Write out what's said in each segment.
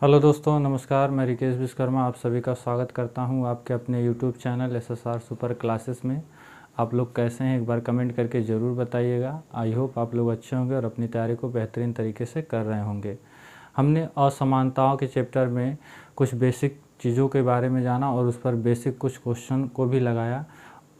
Hello दोस्तों, नमस्कार। मैं रिकेश विश्वकर्मा आप सभी का स्वागत करता हूं आपके अपने YouTube channel SSR super classes में। आप लोग कैसे हैं, एक बार कमेंट करके ज़रूर बताइएगा। आई होप आप लोग अच्छे होंगे और अपनी तैयारी को बेहतरीन तरीके से कर रहे होंगे। हमने असमानताओं के चैप्टर में कुछ बेसिक चीज़ों के बारे में जाना और उस पर बेसिक कुछ क्वेश्चन को भी लगाया।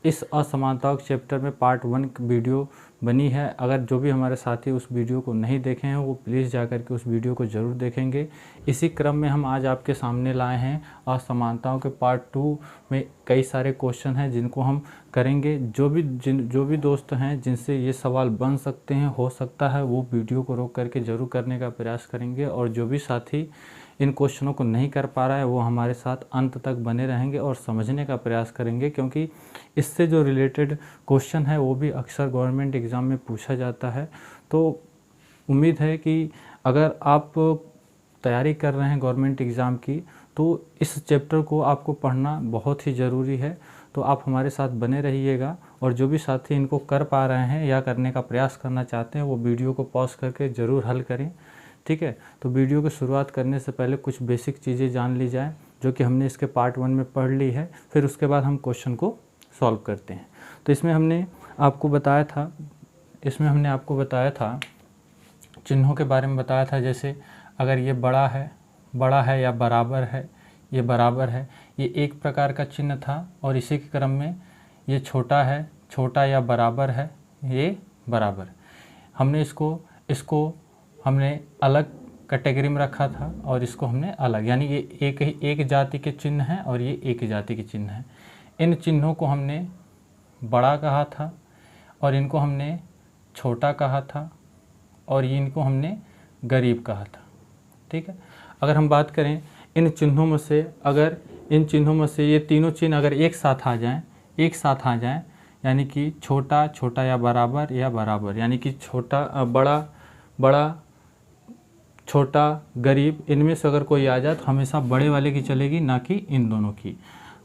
इस असमानताओं के चैप्टर में पार्ट 1 वीडियो बनी है। अगर जो भी हमारे साथी उस वीडियो को नहीं देखे हैं वो प्लीज़ जाकर के उस वीडियो को ज़रूर देखेंगे। इसी क्रम में हम आज आपके सामने लाए हैं असमानताओं के पार्ट 2 में कई सारे क्वेश्चन हैं जिनको हम करेंगे। जो भी दोस्त हैं जिनसे ये सवाल बन सकते हैं, हो सकता है वो वीडियो को रोक करके ज़रूर करने का प्रयास करेंगे। और जो भी साथी इन क्वेश्चनों को नहीं कर पा रहा है वो हमारे साथ अंत तक बने रहेंगे और समझने का प्रयास करेंगे, क्योंकि इससे जो रिलेटेड क्वेश्चन है वो भी अक्सर गवर्नमेंट एग्ज़ाम में पूछा जाता है। तो उम्मीद है कि अगर आप तैयारी कर रहे हैं गवर्नमेंट एग्ज़ाम की तो इस चैप्टर को आपको पढ़ना बहुत ही ज़रूरी है। तो आप हमारे साथ बने रहिएगा और जो भी साथी इनको कर पा रहे हैं या करने का प्रयास करना चाहते हैं वो वीडियो को पॉज करके ज़रूर हल करें। ठीक है, तो वीडियो की शुरुआत करने से पहले कुछ बेसिक चीज़ें जान ली जाए जो कि हमने इसके पार्ट 1 में पढ़ ली है। फिर उसके बाद हम क्वेश्चन को सॉल्व करते हैं। तो इसमें हमने आपको बताया था चिन्हों के बारे में बताया था। जैसे अगर ये बड़ा है या बराबर है, ये बराबर है, ये एक प्रकार का चिन्ह था। और इसी के क्रम में ये छोटा है, छोटा या बराबर है, ये बराबर। हमने इसको हमने अलग कैटेगरी में रखा था और इसको हमने अलग, यानी ये एक जाति के चिन्ह हैं और ये एक जाति के चिन्ह हैं। इन चिन्हों को हमने बड़ा कहा था और इनको हमने छोटा कहा था और इनको हमने गरीब कहा था। ठीक है, अगर हम बात करें इन चिन्हों में से ये तीनों चिन्ह अगर एक साथ आ जाएं, यानी कि छोटा, छोटा या बराबर, यानी कि छोटा बड़ा, छोटा, गरीब, इनमें से अगर कोई आ जाए तो हमेशा बड़े वाले की चलेगी, ना कि इन दोनों की।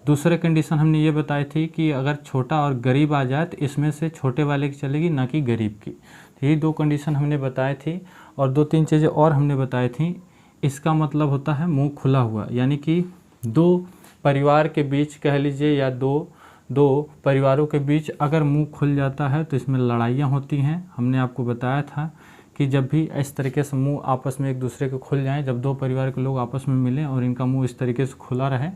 दूसरे कंडीशन हमने ये बताई थी कि अगर छोटा और गरीब आ जाए तो इसमें से छोटे वाले की चलेगी, ना कि गरीब की। तो ये दो कंडीशन हमने बताई थी और 2-3 चीज़ें और हमने बताई थी। इसका मतलब होता है मुंह खुला हुआ, यानी कि दो परिवार के बीच कह लीजिए या दो परिवारों के बीच अगर मुंह खुल जाता है तो इसमें लड़ाइयाँ होती हैं। हमने आपको बताया था कि जब भी इस तरीके से मुंह आपस में एक दूसरे के खुल जाएं, जब दो परिवार के लोग आपस में मिलें और इनका मुंह इस तरीके से खुला रहे,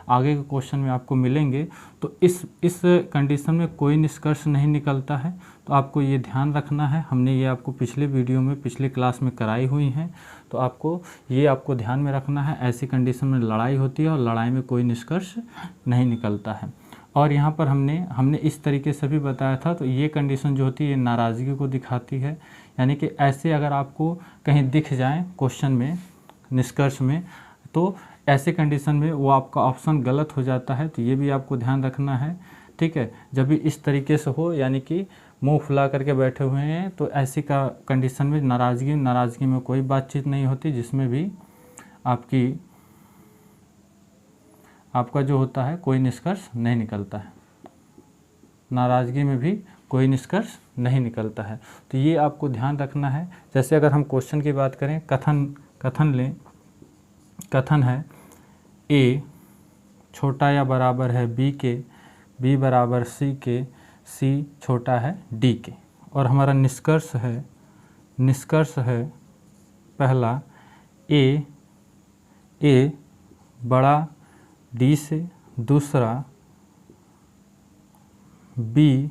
आगे के क्वेश्चन में आपको मिलेंगे, तो इस कंडीशन में कोई निष्कर्ष नहीं निकलता है। तो आपको ये ध्यान रखना है। हमने ये आपको पिछले वीडियो में पिछले क्लास में कराई हुई हैं, तो आपको ध्यान में रखना है। ऐसी कंडीशन में लड़ाई होती है और लड़ाई में कोई निष्कर्ष नहीं निकलता है। और यहाँ पर हमने इस तरीके से भी बताया था। तो ये कंडीशन जो होती है ये नाराज़गी को दिखाती है, यानी कि ऐसे अगर आपको कहीं दिख जाए क्वेश्चन में, निष्कर्ष में, तो ऐसे कंडीशन में वो आपका ऑप्शन गलत हो जाता है। तो ये भी आपको ध्यान रखना है। ठीक है, जब भी इस तरीके से हो, यानी कि मुंह फुला करके बैठे हुए हैं, तो ऐसी का कंडीशन में नाराज़गी में कोई बातचीत नहीं होती, जिसमें भी आपका जो होता है कोई निष्कर्ष नहीं निकलता है। नाराज़गी में भी कोई निष्कर्ष नहीं निकलता है। तो ये आपको ध्यान रखना है। जैसे अगर हम क्वेश्चन की बात करें, कथन लें, कथन है ए छोटा या बराबर है बी के, बी बराबर सी के, सी छोटा है डी के। और हमारा निष्कर्ष है पहला ए बड़ा डी से, दूसरा बी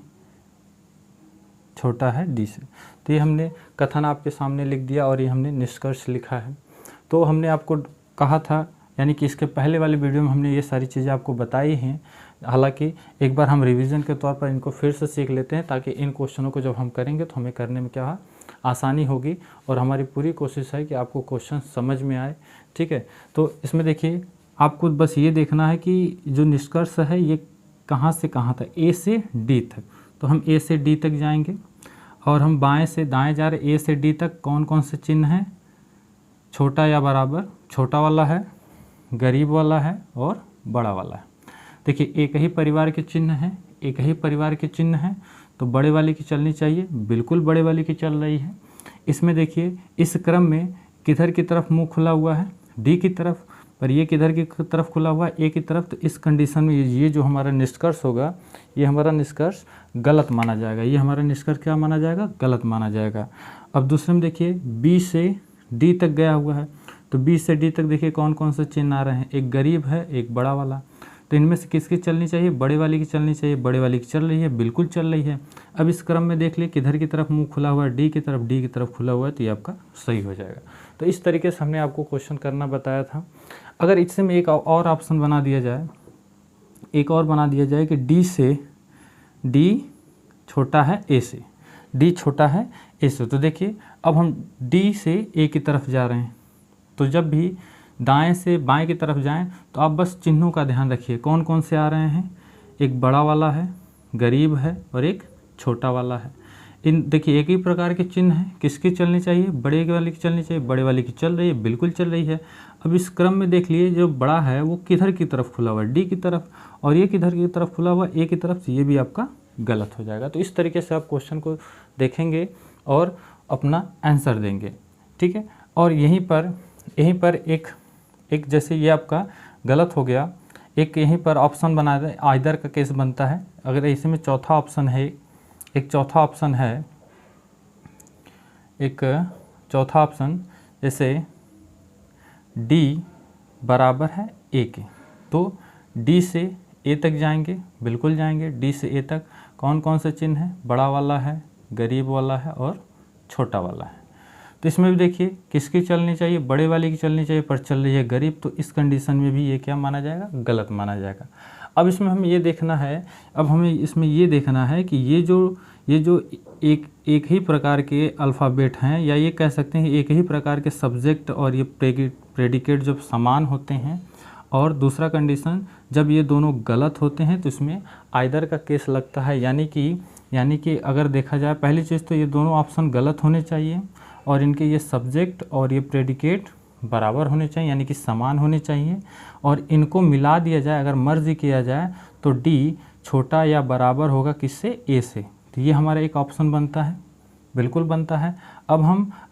छोटा है डी से। तो ये हमने कथन आपके सामने लिख दिया और ये हमने निष्कर्ष लिखा है। तो हमने आपको कहा था, यानी कि इसके पहले वाली वीडियो में हमने ये सारी चीज़ें आपको बताई हैं। हालांकि एक बार हम रिवीजन के तौर पर इनको फिर से सीख लेते हैं, ताकि इन क्वेश्चनों को जब हम करेंगे तो हमें करने में क्या आसानी होगी। और हमारी पूरी कोशिश है कि आपको क्वेश्चन समझ में आए। ठीक है, तो इसमें देखिए आपको बस ये देखना है कि जो निष्कर्ष है ये कहाँ से कहाँ तक, ए से डी तक। तो हम ए से डी तक जाएंगे और हम बाएं से दाएं जा रहे। ए से डी तक कौन कौन से चिन्ह हैं? छोटा या बराबर, छोटा वाला है, गरीब वाला है और बड़ा वाला है। देखिए एक ही परिवार के चिन्ह हैं, तो बड़े वाले की चलनी चाहिए, बिल्कुल बड़े वाले की चल रही है। इसमें देखिए इस क्रम में किधर की तरफ मुंह खुला हुआ है? डी की तरफ, पर ये किधर की तरफ खुला हुआ है, ए की तरफ। तो इस कंडीशन में ये जो हमारा निष्कर्ष होगा, ये हमारा निष्कर्ष गलत माना जाएगा। ये हमारा निष्कर्ष क्या माना जाएगा? गलत माना जाएगा। अब दूसरे में देखिए बी से डी तक गया हुआ है, तो बी से डी तक देखिए कौन कौन से चिन्ह आ रहे हैं, एक गरीब है, एक बड़ा वाला। तो इनमें से किसकी चलनी चाहिए? बड़े वाले की चलनी चाहिए। बड़े वाले की चल रही है, बिल्कुल चल रही है। अब इस क्रम में देख लिए किधर की तरफ मुंह खुला हुआ है, डी की तरफ। डी की तरफ खुला हुआ है, तो ये आपका सही हो जाएगा। तो इस तरीके से हमने आपको क्वेश्चन करना बताया था। अगर इससे में एक और ऑप्शन बना दिया जाए, एक और बना दिया जाए कि डी से डी छोटा है ए से, डी छोटा है ए से। तो देखिए अब हम डी से ए की तरफ जा रहे हैं, तो जब भी दाएं से बाएं की तरफ जाएं तो आप बस चिन्हों का ध्यान रखिए, कौन कौन से आ रहे हैं। एक बड़ा वाला है, गरीब है, और एक छोटा वाला है। इन देखिए एक ही प्रकार के चिन्ह हैं, किसकी चलनी चाहिए? बड़े वाले की चलनी चाहिए। बड़े वाले की चल रही है, बिल्कुल चल रही है। अब इस क्रम में देख लिए जो बड़ा है वो किधर की तरफ खुला हुआ है? डी की तरफ। और ये किधर की तरफ खुला हुआ है? ए की तरफ। से ये भी आपका गलत हो जाएगा। तो इस तरीके से आप क्वेश्चन को देखेंगे और अपना आंसर देंगे, ठीक है। और यहीं पर एक जैसे ये आपका गलत हो गया, एक यहीं पर ऑप्शन बना दें, आइदर का केस बनता है। अगर इसमें चौथा ऑप्शन है, एक चौथा ऑप्शन जैसे डी बराबर है ए के, तो डी से ए तक जाएंगे, बिल्कुल जाएंगे। डी से ए तक कौन कौन से चिन्ह हैं? बड़ा वाला है, गरीब वाला है, और छोटा वाला है। तो इसमें भी देखिए किसकी चलनी चाहिए? बड़े वाले की चलनी चाहिए, पर चल रही है गरीब। तो इस कंडीशन में भी ये क्या माना जाएगा? गलत माना जाएगा। अब इसमें हमें ये देखना है, कि ये जो एक ही प्रकार के अल्फ़ाबेट हैं, या ये कह सकते हैं एक ही प्रकार के सब्जेक्ट और ये प्रेडिकेट जब समान होते हैं, और दूसरा कंडीशन जब ये दोनों गलत होते हैं, तो इसमें आइदर का केस लगता है। यानी कि अगर देखा जाए, पहली चीज़ तो ये दोनों ऑप्शन गलत होने चाहिए, और इनके ये सब्जेक्ट और ये प्रेडिकेट बराबर होने चाहिए, यानी कि समान होने चाहिए। और इनको मिला दिया जाए, अगर मर्ज किया जाए, तो डी छोटा या बराबर होगा किससे? ए से। तो ये हमारा एक ऑप्शन बनता है, बिल्कुल बनता है। अब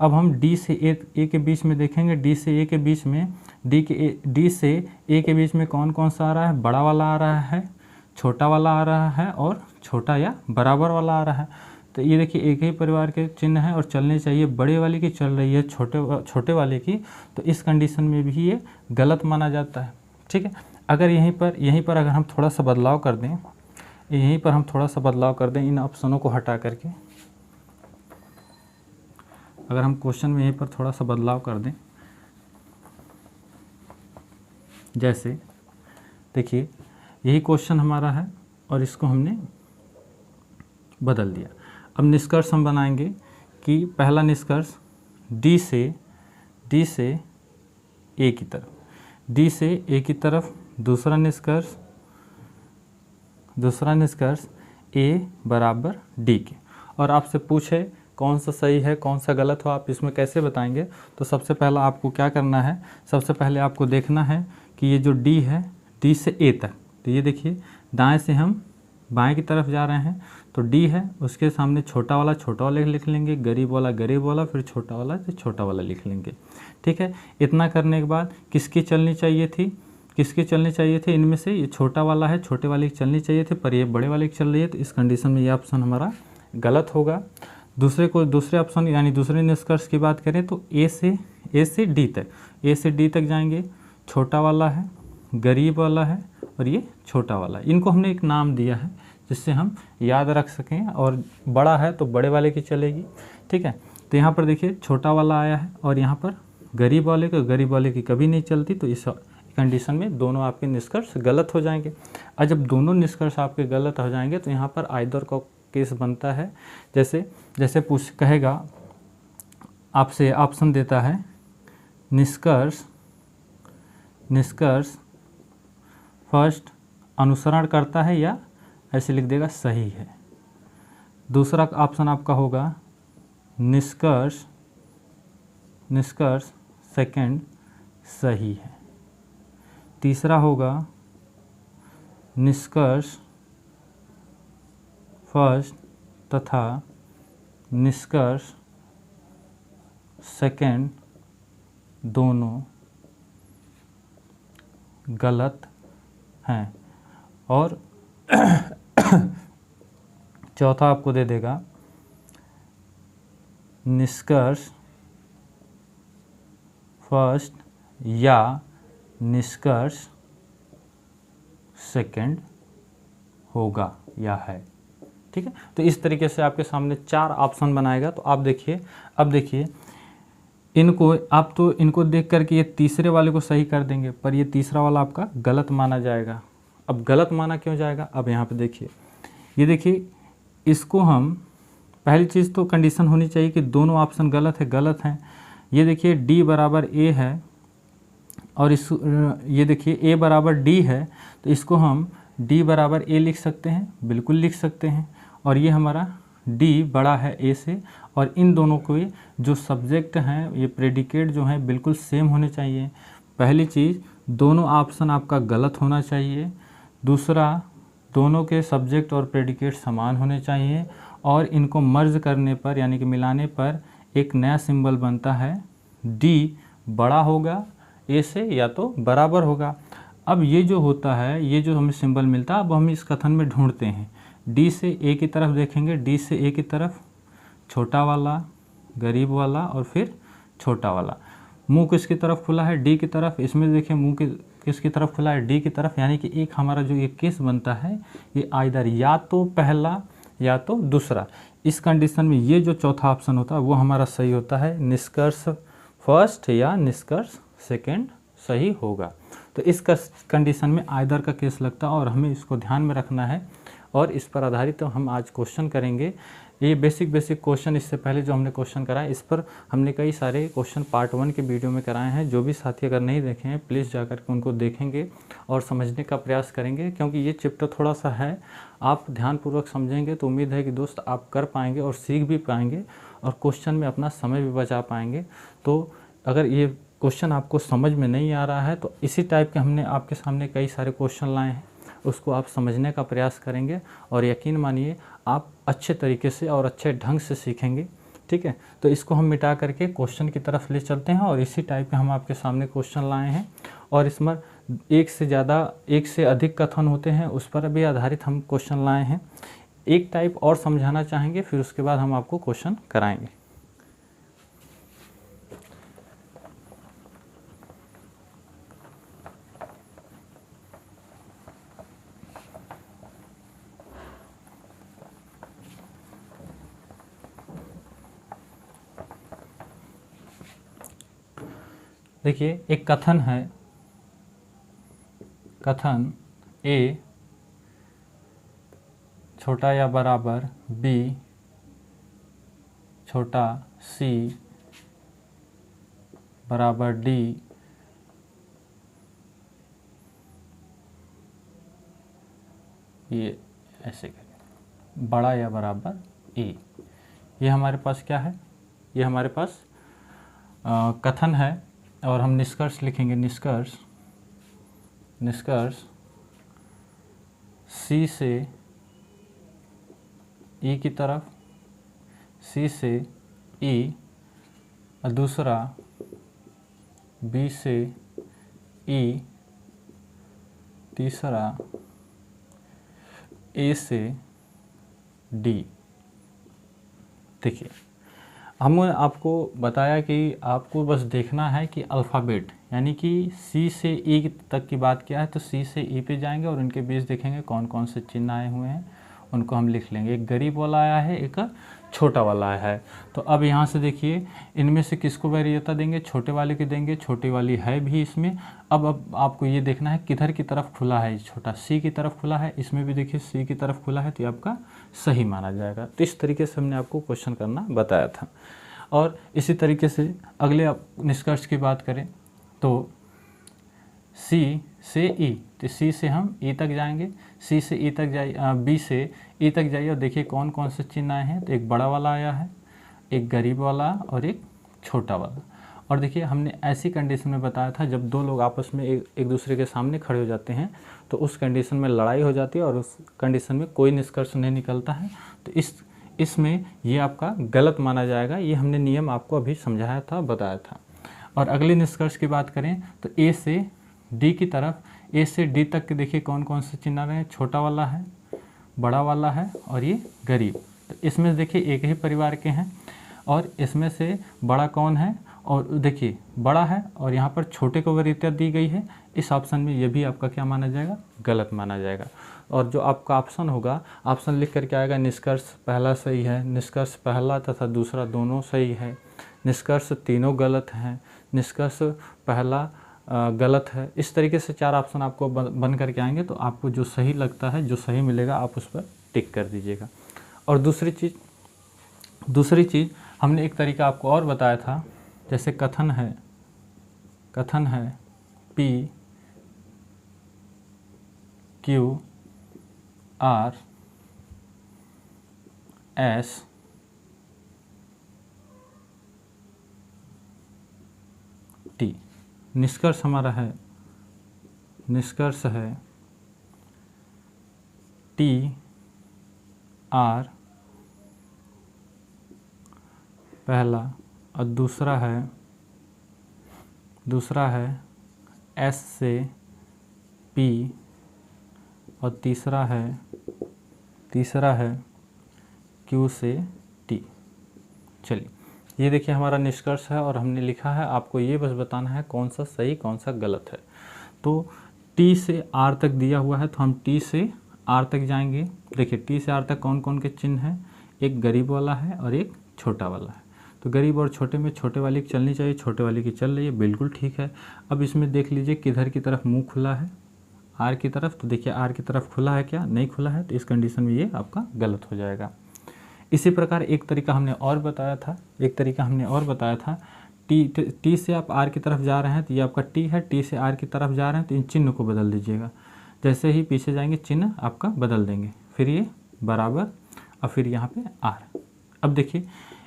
हम डी से ए के बीच में देखेंगे। डी से ए के बीच में, डी से ए के बीच में कौन कौन सा आ रहा है? बड़ा वाला आ रहा है, छोटा वाला आ रहा है, और छोटा या बराबर वाला आ रहा है। तो ये देखिए एक ही परिवार के चिन्ह हैं, और चलने चाहिए बड़े वाले की, चल रही है छोटे वाले की। तो इस कंडीशन में भी ये गलत माना जाता है, ठीक है। अगर यहीं पर अगर हम थोड़ा सा बदलाव कर दें, इन ऑप्शनों को हटा करके, अगर हम क्वेश्चन में यहीं पर थोड़ा सा बदलाव कर दें, जैसे देखिए यही क्वेश्चन हमारा है और इसको हमने बदल दिया। अब निष्कर्ष हम बनाएंगे कि पहला निष्कर्ष डी से ए की तरफ, दूसरा निष्कर्ष ए बराबर डी के। और आपसे पूछे कौन सा सही है कौन सा गलत हो, आप इसमें कैसे बताएंगे? तो सबसे पहला आपको क्या करना है, सबसे पहले आपको देखना है कि ये जो डी है, डी से ए तक, तो ये देखिए दाएं से हम बाएं की तरफ जा रहे हैं, तो डी है, उसके सामने छोटा वाला लिख लेंगे, गरीब वाला, फिर छोटा वाला लिख लेंगे, ठीक है। इतना करने के बाद किसकी चलनी चाहिए थी? इनमें से ये छोटा वाला है, छोटे वाले की चलनी चाहिए थी, पर ये बड़े वाले की चल रही है। तो इस कंडीशन में ये ऑप्शन हमारा गलत होगा। दूसरे ऑप्शन यानी दूसरे निष्कर्ष की बात करें तो ए से डी तक जाएंगे, छोटा वाला है, गरीब वाला है, और ये छोटा वाला है। इनको हमने एक नाम दिया है जिससे हम याद रख सकें, और बड़ा है तो बड़े वाले की चलेगी, ठीक है। तो यहाँ पर देखिए छोटा वाला आया है, और यहाँ पर गरीब वाले की कभी नहीं चलती। तो इस कंडीशन में दोनों आपके निष्कर्ष गलत हो जाएंगे। और जब दोनों निष्कर्ष आपके गलत हो जाएंगे तो यहाँ पर आइदर का केस बनता है। जैसे कहेगा, आपसे ऑप्शन देता है निष्कर्ष फर्स्ट अनुसरण करता है, या ऐसे लिख देगा सही है। दूसरा ऑप्शन आपका होगा निष्कर्ष सेकंड सही है। तीसरा होगा निष्कर्ष फर्स्ट तथा निष्कर्ष सेकंड दोनों गलत हैं। और चौथा आपको दे देगा निष्कर्ष फर्स्ट या निष्कर्ष सेकंड होगा या है। ठीक है, तो इस तरीके से आपके सामने 4 ऑप्शन बनाएगा। तो आप देखिए, अब देखिए इनको आप तो इनको देख करके ये तीसरे वाले को सही कर देंगे, पर ये तीसरा वाला आपका गलत माना जाएगा। अब गलत माना क्यों जाएगा, अब यहाँ पे देखिए, ये देखिए इसको हम पहली चीज़ तो कंडीशन होनी चाहिए कि दोनों ऑप्शन गलत हैं। ये देखिए D बराबर A है और ये देखिए A बराबर D है, तो इसको हम D बराबर A लिख सकते हैं, बिल्कुल लिख सकते हैं। और ये हमारा D बड़ा है A से, और इन दोनों को जो सब्जेक्ट हैं, ये प्रेडिकेट जो हैं बिल्कुल सेम होने चाहिए। पहली चीज़, दोनों ऑप्शन आपका गलत होना चाहिए। दूसरा, दोनों के सब्जेक्ट और प्रेडिकेट समान होने चाहिए। और इनको मर्ज करने पर यानी कि मिलाने पर एक नया सिंबल बनता है, D बड़ा होगा A से या तो बराबर होगा। अब ये जो होता है, ये जो हमें सिंबल मिलता है, अब हम इस कथन में ढूंढते हैं। D से A की तरफ देखेंगे, D से A की तरफ छोटा वाला, गरीब वाला और फिर छोटा वाला। मुंह किसकी तरफ खुला है, D की तरफ। इसमें देखिए मुंह किसकी तरफ खुला है, D की तरफ। यानी कि एक हमारा जो ये केस बनता है, ये आइदर या तो पहला या तो दूसरा। इस कंडीशन में ये जो चौथा ऑप्शन होता है वो हमारा सही होता है, निष्कर्ष फर्स्ट या निष्कर्ष सेकंड सही होगा। तो इस कंडीशन में आइदर का केस लगता है और हमें इसको ध्यान में रखना है, और इस पर आधारित तो हम आज क्वेश्चन करेंगे। ये बेसिक क्वेश्चन, इससे पहले जो हमने क्वेश्चन कराए इस पर हमने कई सारे क्वेश्चन पार्ट 1 के वीडियो में कराए हैं। जो भी साथी अगर नहीं देखे हैं प्लीज़ जाकर के उनको देखेंगे और समझने का प्रयास करेंगे, क्योंकि ये चैप्टर थोड़ा सा है, आप ध्यानपूर्वक समझेंगे तो उम्मीद है कि दोस्त आप कर पाएंगे और सीख भी पाएंगे और क्वेश्चन में अपना समय भी बचा पाएंगे। तो अगर ये क्वेश्चन आपको समझ में नहीं आ रहा है तो इसी टाइप के हमने आपके सामने कई सारे क्वेश्चन लाए हैं, उसको आप समझने का प्रयास करेंगे और यकीन मानिए आप अच्छे तरीके से और अच्छे ढंग से सीखेंगे। ठीक है, तो इसको हम मिटा करके क्वेश्चन की तरफ ले चलते हैं और इसी टाइप के हम आपके सामने क्वेश्चन लाए हैं। और इसमें एक से अधिक कथन होते हैं, उस पर भी आधारित हम क्वेश्चन लाए हैं। एक टाइप और समझाना चाहेंगे, फिर उसके बाद हम आपको क्वेश्चन कराएंगे। देखिए एक कथन है, कथन A छोटा या बराबर B छोटा C बराबर D ये ऐसे करें, बड़ा या बराबर A। ये हमारे पास क्या है, ये हमारे पास कथन है और हम निष्कर्ष लिखेंगे। निष्कर्ष C से E की तरफ, C से E, और दूसरा B से E, तीसरा A से D। देखिए हमने आपको बताया कि आपको बस देखना है कि अल्फ़ाबेट यानी कि C से E तक की बात क्या है, तो C से E पे जाएंगे और इनके बीच देखेंगे कौन कौन से चिन्ह आए हुए हैं, उनको हम लिख लेंगे। एक गरीब वाला आया है, एक छोटा वाला आया है। तो अब यहाँ से देखिए इनमें से किसको वरीयता देंगे, छोटे वाले की देंगे, छोटी वाली है भी इसमें। अब आपको ये देखना है किधर की तरफ खुला है, छोटा C की तरफ खुला है, इसमें भी देखिए C की तरफ खुला है, तो ये आपका सही माना जाएगा। तो इस तरीके से हमने आपको क्वेश्चन करना बताया था। और इसी तरीके से अगले निष्कर्ष की बात करें तो C से E, तो C से हम E तक जाएंगे, C से E तक जाइए, B से E तक जाइए और देखिए कौन कौन से चिन्ह आए हैं। तो एक बड़ा वाला आया है, एक गरीब वाला और एक छोटा वाला। और देखिए हमने ऐसी कंडीशन में बताया था जब दो लोग आपस में एक दूसरे के सामने खड़े हो जाते हैं तो उस कंडीशन में लड़ाई हो जाती है और उस कंडीशन में कोई निष्कर्ष नहीं निकलता है। तो इसमें ये आपका गलत माना जाएगा। ये हमने नियम आपको अभी समझाया था, बताया था। और अगले निष्कर्ष की बात करें तो A से D की तरफ, ए से डी तक के देखिए कौन कौन से चिन्ह आ रहे हैं, छोटा वाला है, बड़ा वाला है और ये गरीब। तो इसमें देखिए एक ही परिवार के हैं और इसमें से बड़ा कौन है, और देखिए बड़ा है और यहाँ पर छोटे को वरीयता दी गई है। इस ऑप्शन में ये भी आपका क्या माना जाएगा, गलत माना जाएगा। और जो आपका ऑप्शन होगा, ऑप्शन लिख करके आएगा निष्कर्ष पहला सही है, निष्कर्ष पहला तथा दूसरा दोनों सही है, निष्कर्ष तीनों गलत हैं, निष्कर्ष पहला गलत है। इस तरीके से 4 ऑप्शन आपको बन करके आएंगे। तो आपको जो सही लगता है, जो सही मिलेगा, आप उस पर टिक कर दीजिएगा। और दूसरी चीज़ हमने एक तरीका आपको और बताया था, जैसे कथन है P Q R S T। निष्कर्ष हमारा है, निष्कर्ष है T R पहला, और दूसरा है S से P, और तीसरा है Q से T। चलिए, ये देखिए हमारा निष्कर्ष है और हमने लिखा है। आपको ये बस बताना है कौन सा सही कौन सा गलत है। तो T से R तक दिया हुआ है, तो हम T से R तक जाएंगे। देखिए T से R तक कौन कौन के चिन्ह हैं, एक गरीब वाला है और एक छोटा वाला है। तो गरीब और छोटे में छोटे वाली की चलनी चाहिए, छोटे वाली की चल रही है, बिल्कुल ठीक है। अब इसमें देख लीजिए किधर की तरफ मुंह खुला है, आर की तरफ। तो देखिए आर की तरफ खुला है क्या, नहीं खुला है, तो इस कंडीशन में ये आपका गलत हो जाएगा। इसी प्रकार एक तरीका हमने और बताया था, टी से आप आर की तरफ जा रहे हैं तो ये आपका टी है, टी से आर की तरफ जा रहे हैं तो इन चिन्ह को बदल दीजिएगा। जैसे ही पीछे जाएंगे चिन्ह आपका बदल देंगे, फिर ये बराबर और फिर यहाँ पे आर। अब देखिए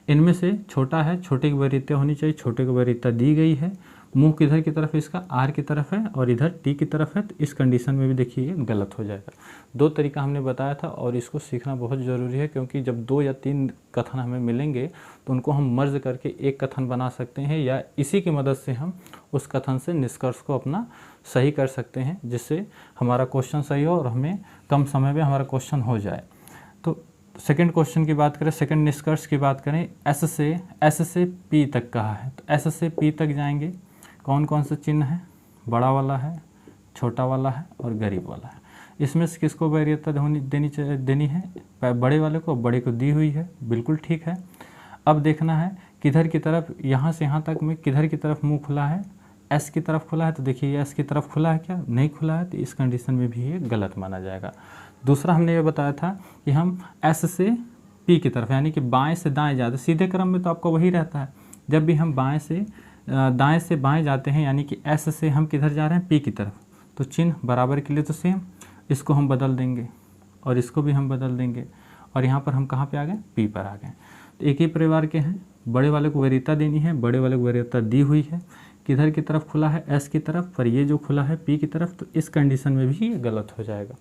इनमें से छोटा है, छोटे की वरीयता होनी चाहिए, छोटे की वरीयता दी गई है। मुंह किधर की तरफ है, इसका आर की तरफ है और इधर टी की तरफ है, तो इस कंडीशन में भी देखिए ये गलत हो जाएगा। 2 तरीका हमने बताया था और इसको सीखना बहुत ज़रूरी है, क्योंकि जब 2 या 3 कथन हमें मिलेंगे तो उनको हम मर्ज करके एक कथन बना सकते हैं, या इसी की मदद से हम उस कथन से निष्कर्ष को अपना सही कर सकते हैं, जिससे हमारा क्वेश्चन सही हो और हमें कम समय में हमारा क्वेश्चन हो जाए। तो सेकंड क्वेश्चन की बात करें, सेकंड निष्कर्ष की बात करें, एस से पी तक कहा है, तो एस से पी तक जाएंगे। कौन कौन से चिन्ह है, बड़ा वाला है, छोटा वाला है और गरीब वाला है। इसमें से किसको वरीयता देनी है, बड़े वाले को, बड़े को दी हुई है, बिल्कुल ठीक है। अब देखना है किधर की तरफ, यहाँ से यहाँ तक में किधर की तरफ मुंह खुला है, एस की तरफ खुला है। तो देखिए एस की तरफ खुला है क्या, नहीं खुला है, तो इस कंडीशन में भी ये गलत माना जाएगा। दूसरा हमने ये बताया था कि हम एस से पी की तरफ, यानी कि बाएं से दाएं जाते, सीधे क्रम में तो आपका वही रहता है। जब भी हम दाएं से बाएं जाते हैं, यानी कि एस से हम किधर जा रहे हैं, पी की तरफ, तो चिन्ह बराबर के लिए तो सेम, इसको हम बदल देंगे और इसको भी हम बदल देंगे, और यहाँ पर हम कहाँ पे आ गए, पी पर आ गए। तो एक ही परिवार के हैं, बड़े वाले को वरीयता देनी है, बड़े वाले को वरीयता दी हुई है, किधर की तरफ खुला है, एस की तरफ, पर ये जो खुला है पी की तरफ, तो इस कंडीशन में भी ये गलत हो जाएगा।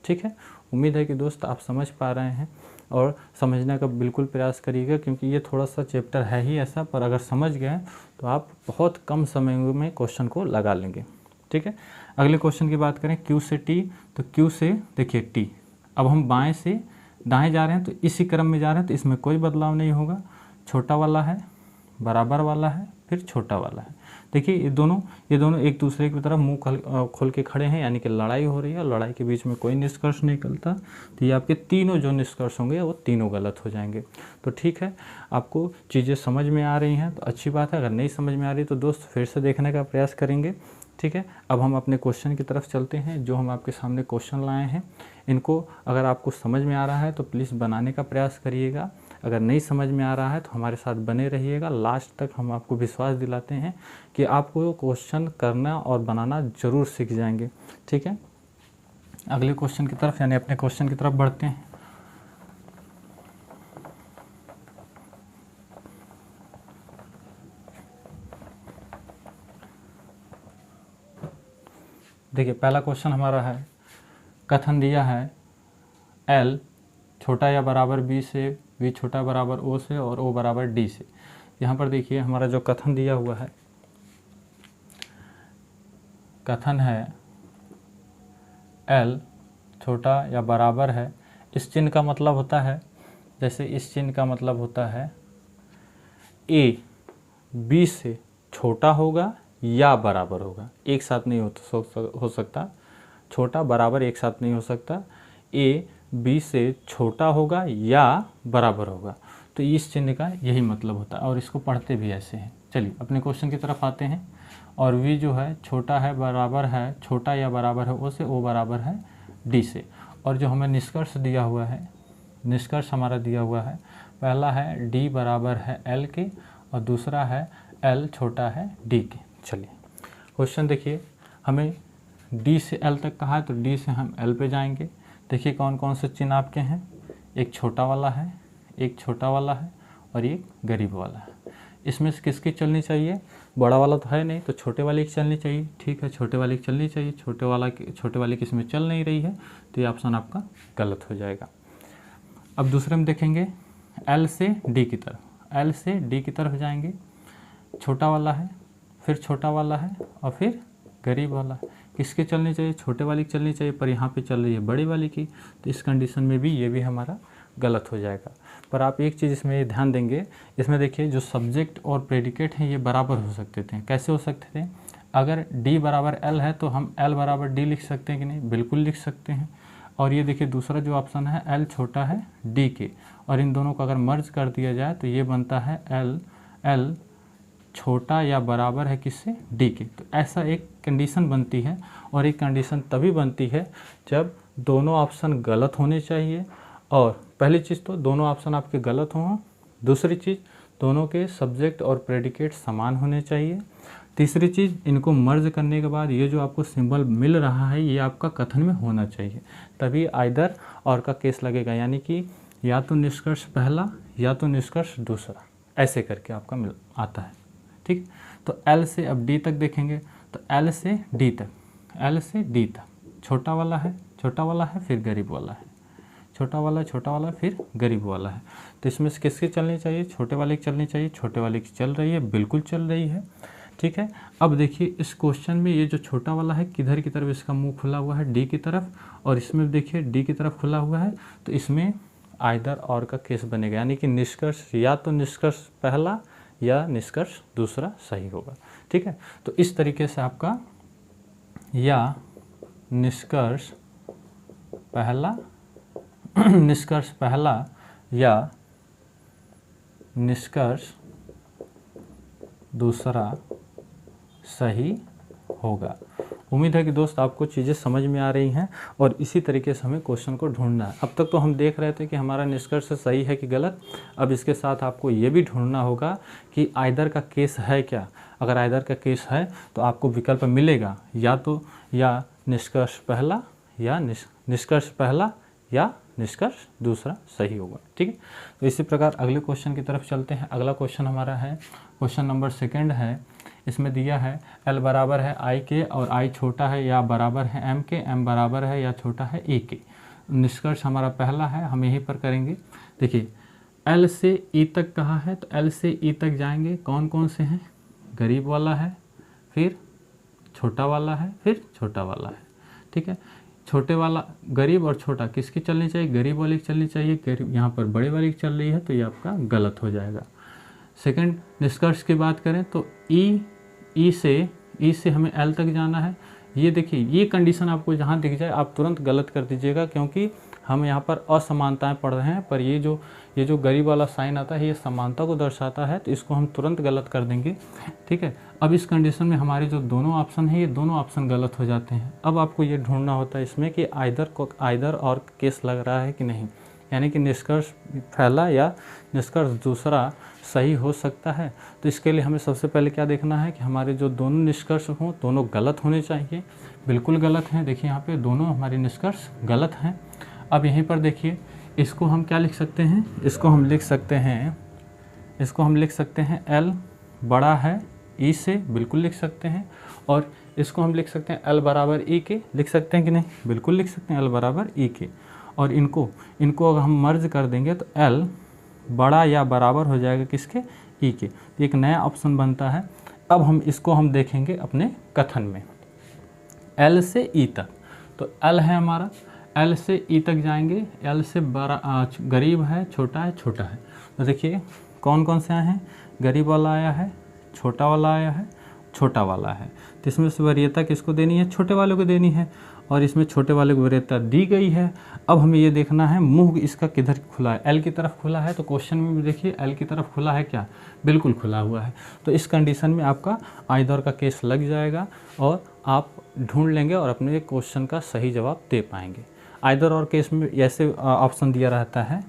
ठीक है, उम्मीद है कि दोस्त आप समझ पा रहे हैं और समझने का बिल्कुल प्रयास करिएगा, क्योंकि ये थोड़ा सा चैप्टर है ही ऐसा, पर अगर समझ गए तो आप बहुत कम समय में क्वेश्चन को लगा लेंगे। ठीक है, अगले क्वेश्चन की बात करें, क्यू से टी, तो क्यू से देखिए टी, अब हम बाएं से दाएं जा रहे हैं, तो इसी क्रम में जा रहे हैं, तो इसमें कोई बदलाव नहीं होगा। छोटा वाला है, बराबर वाला है, फिर छोटा वाला है। देखिए ये दोनों एक दूसरे की तरफ मुंह खोल के खड़े हैं, यानी कि लड़ाई हो रही है, लड़ाई के बीच में कोई निष्कर्ष नहीं निकलता, तो ये आपके तीनों जो निष्कर्ष होंगे वो तीनों गलत हो जाएंगे। तो ठीक है, आपको चीज़ें समझ में आ रही हैं तो अच्छी बात है, अगर नहीं समझ में आ रही तो दोस्त फिर से देखने का प्रयास करेंगे। ठीक है, अब हम अपने क्वेश्चन की तरफ चलते हैं। जो हम आपके सामने क्वेश्चन लाए हैं, इनको अगर आपको समझ में आ रहा है तो प्लीज़ बनाने का प्रयास करिएगा, अगर नहीं समझ में आ रहा है तो हमारे साथ बने रहिएगा। लास्ट तक हम आपको विश्वास दिलाते हैं कि आपको क्वेश्चन करना और बनाना ज़रूर सीख जाएंगे। ठीक है, अगले क्वेश्चन की तरफ यानी अपने क्वेश्चन की तरफ बढ़ते हैं। देखिए पहला क्वेश्चन हमारा है, कथन दिया है L छोटा या बराबर B से, B छोटा बराबर O से और O बराबर D से। यहाँ पर देखिए हमारा जो कथन दिया हुआ है, कथन है L छोटा या बराबर है, इस चिन्ह का मतलब होता है, जैसे इस चिन्ह का मतलब होता है A B से छोटा होगा या बराबर होगा, एक साथ नहीं हो सकता, छोटा बराबर एक साथ नहीं हो सकता, A B से छोटा होगा या बराबर होगा। तो इस चिन्ह का यही मतलब होता है और इसको पढ़ते भी ऐसे हैं। चलिए अपने क्वेश्चन की तरफ आते हैं। और V जो है छोटा है बराबर है, छोटा या बराबर है O से, O बराबर है D से। और जो हमें निष्कर्ष दिया हुआ है, निष्कर्ष हमारा दिया हुआ है, पहला है D बराबर है L के और दूसरा है L छोटा है D के। चलिए क्वेश्चन देखिए, हमें D से L तक कहा है तो D से हम L पे जाएंगे। देखिए कौन कौन से चिन्ह आपके हैं, एक छोटा वाला है, एक छोटा वाला है और एक गरीब वाला है। इसमें से किसकी चलनी चाहिए, बड़ा वाला तो है नहीं तो छोटे वाले की चलनी चाहिए। ठीक है, छोटे वाले की चलनी चाहिए, छोटे वाले की इसमें चल नहीं रही है तो ये ऑप्शन आपका गलत हो जाएगा। अब दूसरे में देखेंगे L से D की तरफ, L से D की तरफ जाएंगे, छोटा वाला है, फिर छोटा वाला है और फिर गरीब वाला है। किसकी चलनी चाहिए, छोटे वाली की चलनी चाहिए, पर यहाँ पे चल रही है बड़ी वाली की, तो इस कंडीशन में भी ये भी हमारा गलत हो जाएगा। पर आप एक चीज़ इसमें ध्यान देंगे, इसमें देखिए जो सब्जेक्ट और प्रेडिकेट हैं ये बराबर हो सकते थे। कैसे हो सकते थे, अगर D बराबर L है तो हम L बराबर D लिख सकते हैं कि नहीं, बिल्कुल लिख सकते हैं। और ये देखिए दूसरा जो ऑप्शन है L छोटा है D के, और इन दोनों को अगर मर्ज कर दिया जाए तो ये बनता है L छोटा या बराबर है किससे, D के। तो ऐसा एक कंडीशन बनती है, और एक कंडीशन तभी बनती है जब दोनों ऑप्शन गलत होने चाहिए। और पहली चीज़ तो दोनों ऑप्शन आपके गलत हों, दूसरी चीज़ दोनों के सब्जेक्ट और प्रेडिकेट समान होने चाहिए, तीसरी चीज़ इनको मर्ज करने के बाद ये जो आपको सिंबल मिल रहा है ये आपका कथन में होना चाहिए, तभी आइदर और का केस लगेगा, यानी कि या तो निष्कर्ष पहला या तो निष्कर्ष दूसरा, ऐसे करके आपका मिल आता है। ठीक, तो L से अब D तक देखेंगे, तो L से D तक, L से D तक छोटा वाला है फिर गरीब वाला है, छोटा वाला फिर गरीब वाला है। तो इसमें से किसकी चलनी चाहिए, छोटे वाले की चलनी चाहिए, छोटे वाले की चल रही है, बिल्कुल चल रही है। ठीक है, अब देखिए इस क्वेश्चन में ये जो छोटा वाला है किधर की तरफ इसका मुंह खुला हुआ है, D की तरफ, और इसमें देखिए D की तरफ खुला हुआ है, तो इसमें आइदर और का केस बनेगा, यानी कि निष्कर्ष या तो निष्कर्ष पहला या निष्कर्ष दूसरा सही होगा। ठीक है, तो इस तरीके से आपका या निष्कर्ष पहला या निष्कर्ष दूसरा सही होगा। उम्मीद है कि दोस्त आपको चीज़ें समझ में आ रही हैं, और इसी तरीके से हमें क्वेश्चन को ढूंढना है। अब तक तो हम देख रहे थे कि हमारा निष्कर्ष सही है कि गलत, अब इसके साथ आपको ये भी ढूंढना होगा कि आइदर का केस है क्या। अगर आइदर का केस है तो आपको विकल्प मिलेगा या तो या निष्कर्ष पहला या निष्कर्ष दूसरा सही होगा। ठीक है, तो इसी प्रकार अगले क्वेश्चन की तरफ चलते हैं। अगला क्वेश्चन हमारा है क्वेश्चन नंबर 2 है। इसमें दिया है L बराबर है I के और I छोटा है या बराबर है M के, M बराबर है या छोटा है A के। निष्कर्ष हमारा पहला है, हम यहीं पर करेंगे। देखिए L से E तक कहा है, तो L से E तक जाएंगे, कौन कौन से हैं, गरीब वाला है, फिर छोटा वाला है, फिर छोटा वाला है। ठीक है, छोटे वाला, गरीब और छोटा किसकी चलनी चाहिए, गरीब वाली की चलनी चाहिए, गरीब यहाँ पर बड़े वाली की चल रही है, तो ये आपका गलत हो जाएगा। सेकंड निष्कर्ष की बात करें तो ई से हमें L तक जाना है। ये देखिए ये कंडीशन आपको जहाँ दिख जाए आप तुरंत गलत कर दीजिएगा, क्योंकि हम यहाँ पर असमानताएं पढ़ रहे हैं, पर ये जो गरीब वाला साइन आता है ये समानता को दर्शाता है, तो इसको हम तुरंत गलत कर देंगे। ठीक है, अब इस कंडीशन में हमारे जो दोनों ऑप्शन हैं ये दोनों ऑप्शन गलत हो जाते हैं। अब आपको ये ढूंढना होता है इसमें कि आइदर और केस लग रहा है कि नहीं, यानी कि निष्कर्ष पहला या निष्कर्ष दूसरा सही हो सकता है। तो इसके लिए हमें सबसे पहले क्या देखना है कि हमारे जो दोनों निष्कर्ष हों दोनों गलत होने चाहिए, बिल्कुल गलत हैं। देखिए यहाँ पे दोनों हमारे निष्कर्ष गलत हैं। अब यहीं पर देखिए इसको हम क्या लिख सकते हैं, इसको हम लिख सकते हैं L बड़ा है E से, बिल्कुल लिख सकते हैं। और इसको हम लिख सकते हैं L बराबर E के, लिख सकते हैं कि नहीं, बिल्कुल लिख सकते हैं L बराबर E के। और इनको अगर हम मर्ज कर देंगे तो L बड़ा या बराबर हो जाएगा किसके, E के। तो एक नया ऑप्शन बनता है। अब हम इसको देखेंगे अपने कथन में L से E तक, तो L है हमारा, L से E तक जाएंगे, L से बड़ा गरीब है, छोटा है, छोटा है। तो देखिए कौन कौन से आए हैं, गरीब वाला आया है, छोटा वाला आया है, छोटा वाला है। तो इसमें से वरीयता किसको देनी है, छोटे वाले को देनी है, और इसमें छोटे वाले को वरीयता दी गई है। अब हमें ये देखना है मुंह इसका किधर खुला है, L की तरफ खुला है। तो क्वेश्चन में भी देखिए L की तरफ खुला है क्या, बिल्कुल खुला हुआ है। तो इस कंडीशन में आपका आइदर का केस लग जाएगा और आप ढूंढ लेंगे और अपने क्वेश्चन का सही जवाब दे पाएंगे। आइदर और केस में ऐसे ऑप्शन दिया रहता है,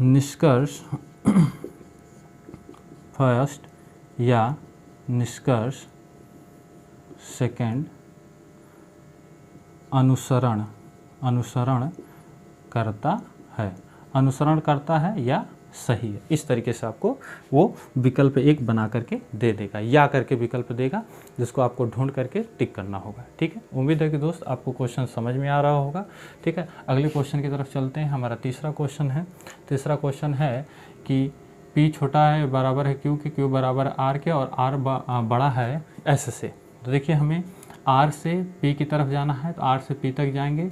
निष्कर्ष फर्स्ट या निष्कर्ष सेकंड, अनुसरण करता है, अनुसरण करता है या सही है। इस तरीके से आपको वो विकल्प एक बना करके दे देगा, या करके विकल्प देगा, जिसको आपको ढूंढ करके टिक करना होगा। ठीक है, उम्मीद है कि दोस्त आपको क्वेश्चन समझ में आ रहा होगा। ठीक है, अगले क्वेश्चन की तरफ चलते हैं। हमारा तीसरा क्वेश्चन है। तीसरा क्वेश्चन है कि P छोटा है बराबर है Q के, Q बराबर R के, और R बड़ा है S से। तो देखिए हमें R से P की तरफ जाना है, तो R से P तक जाएंगे,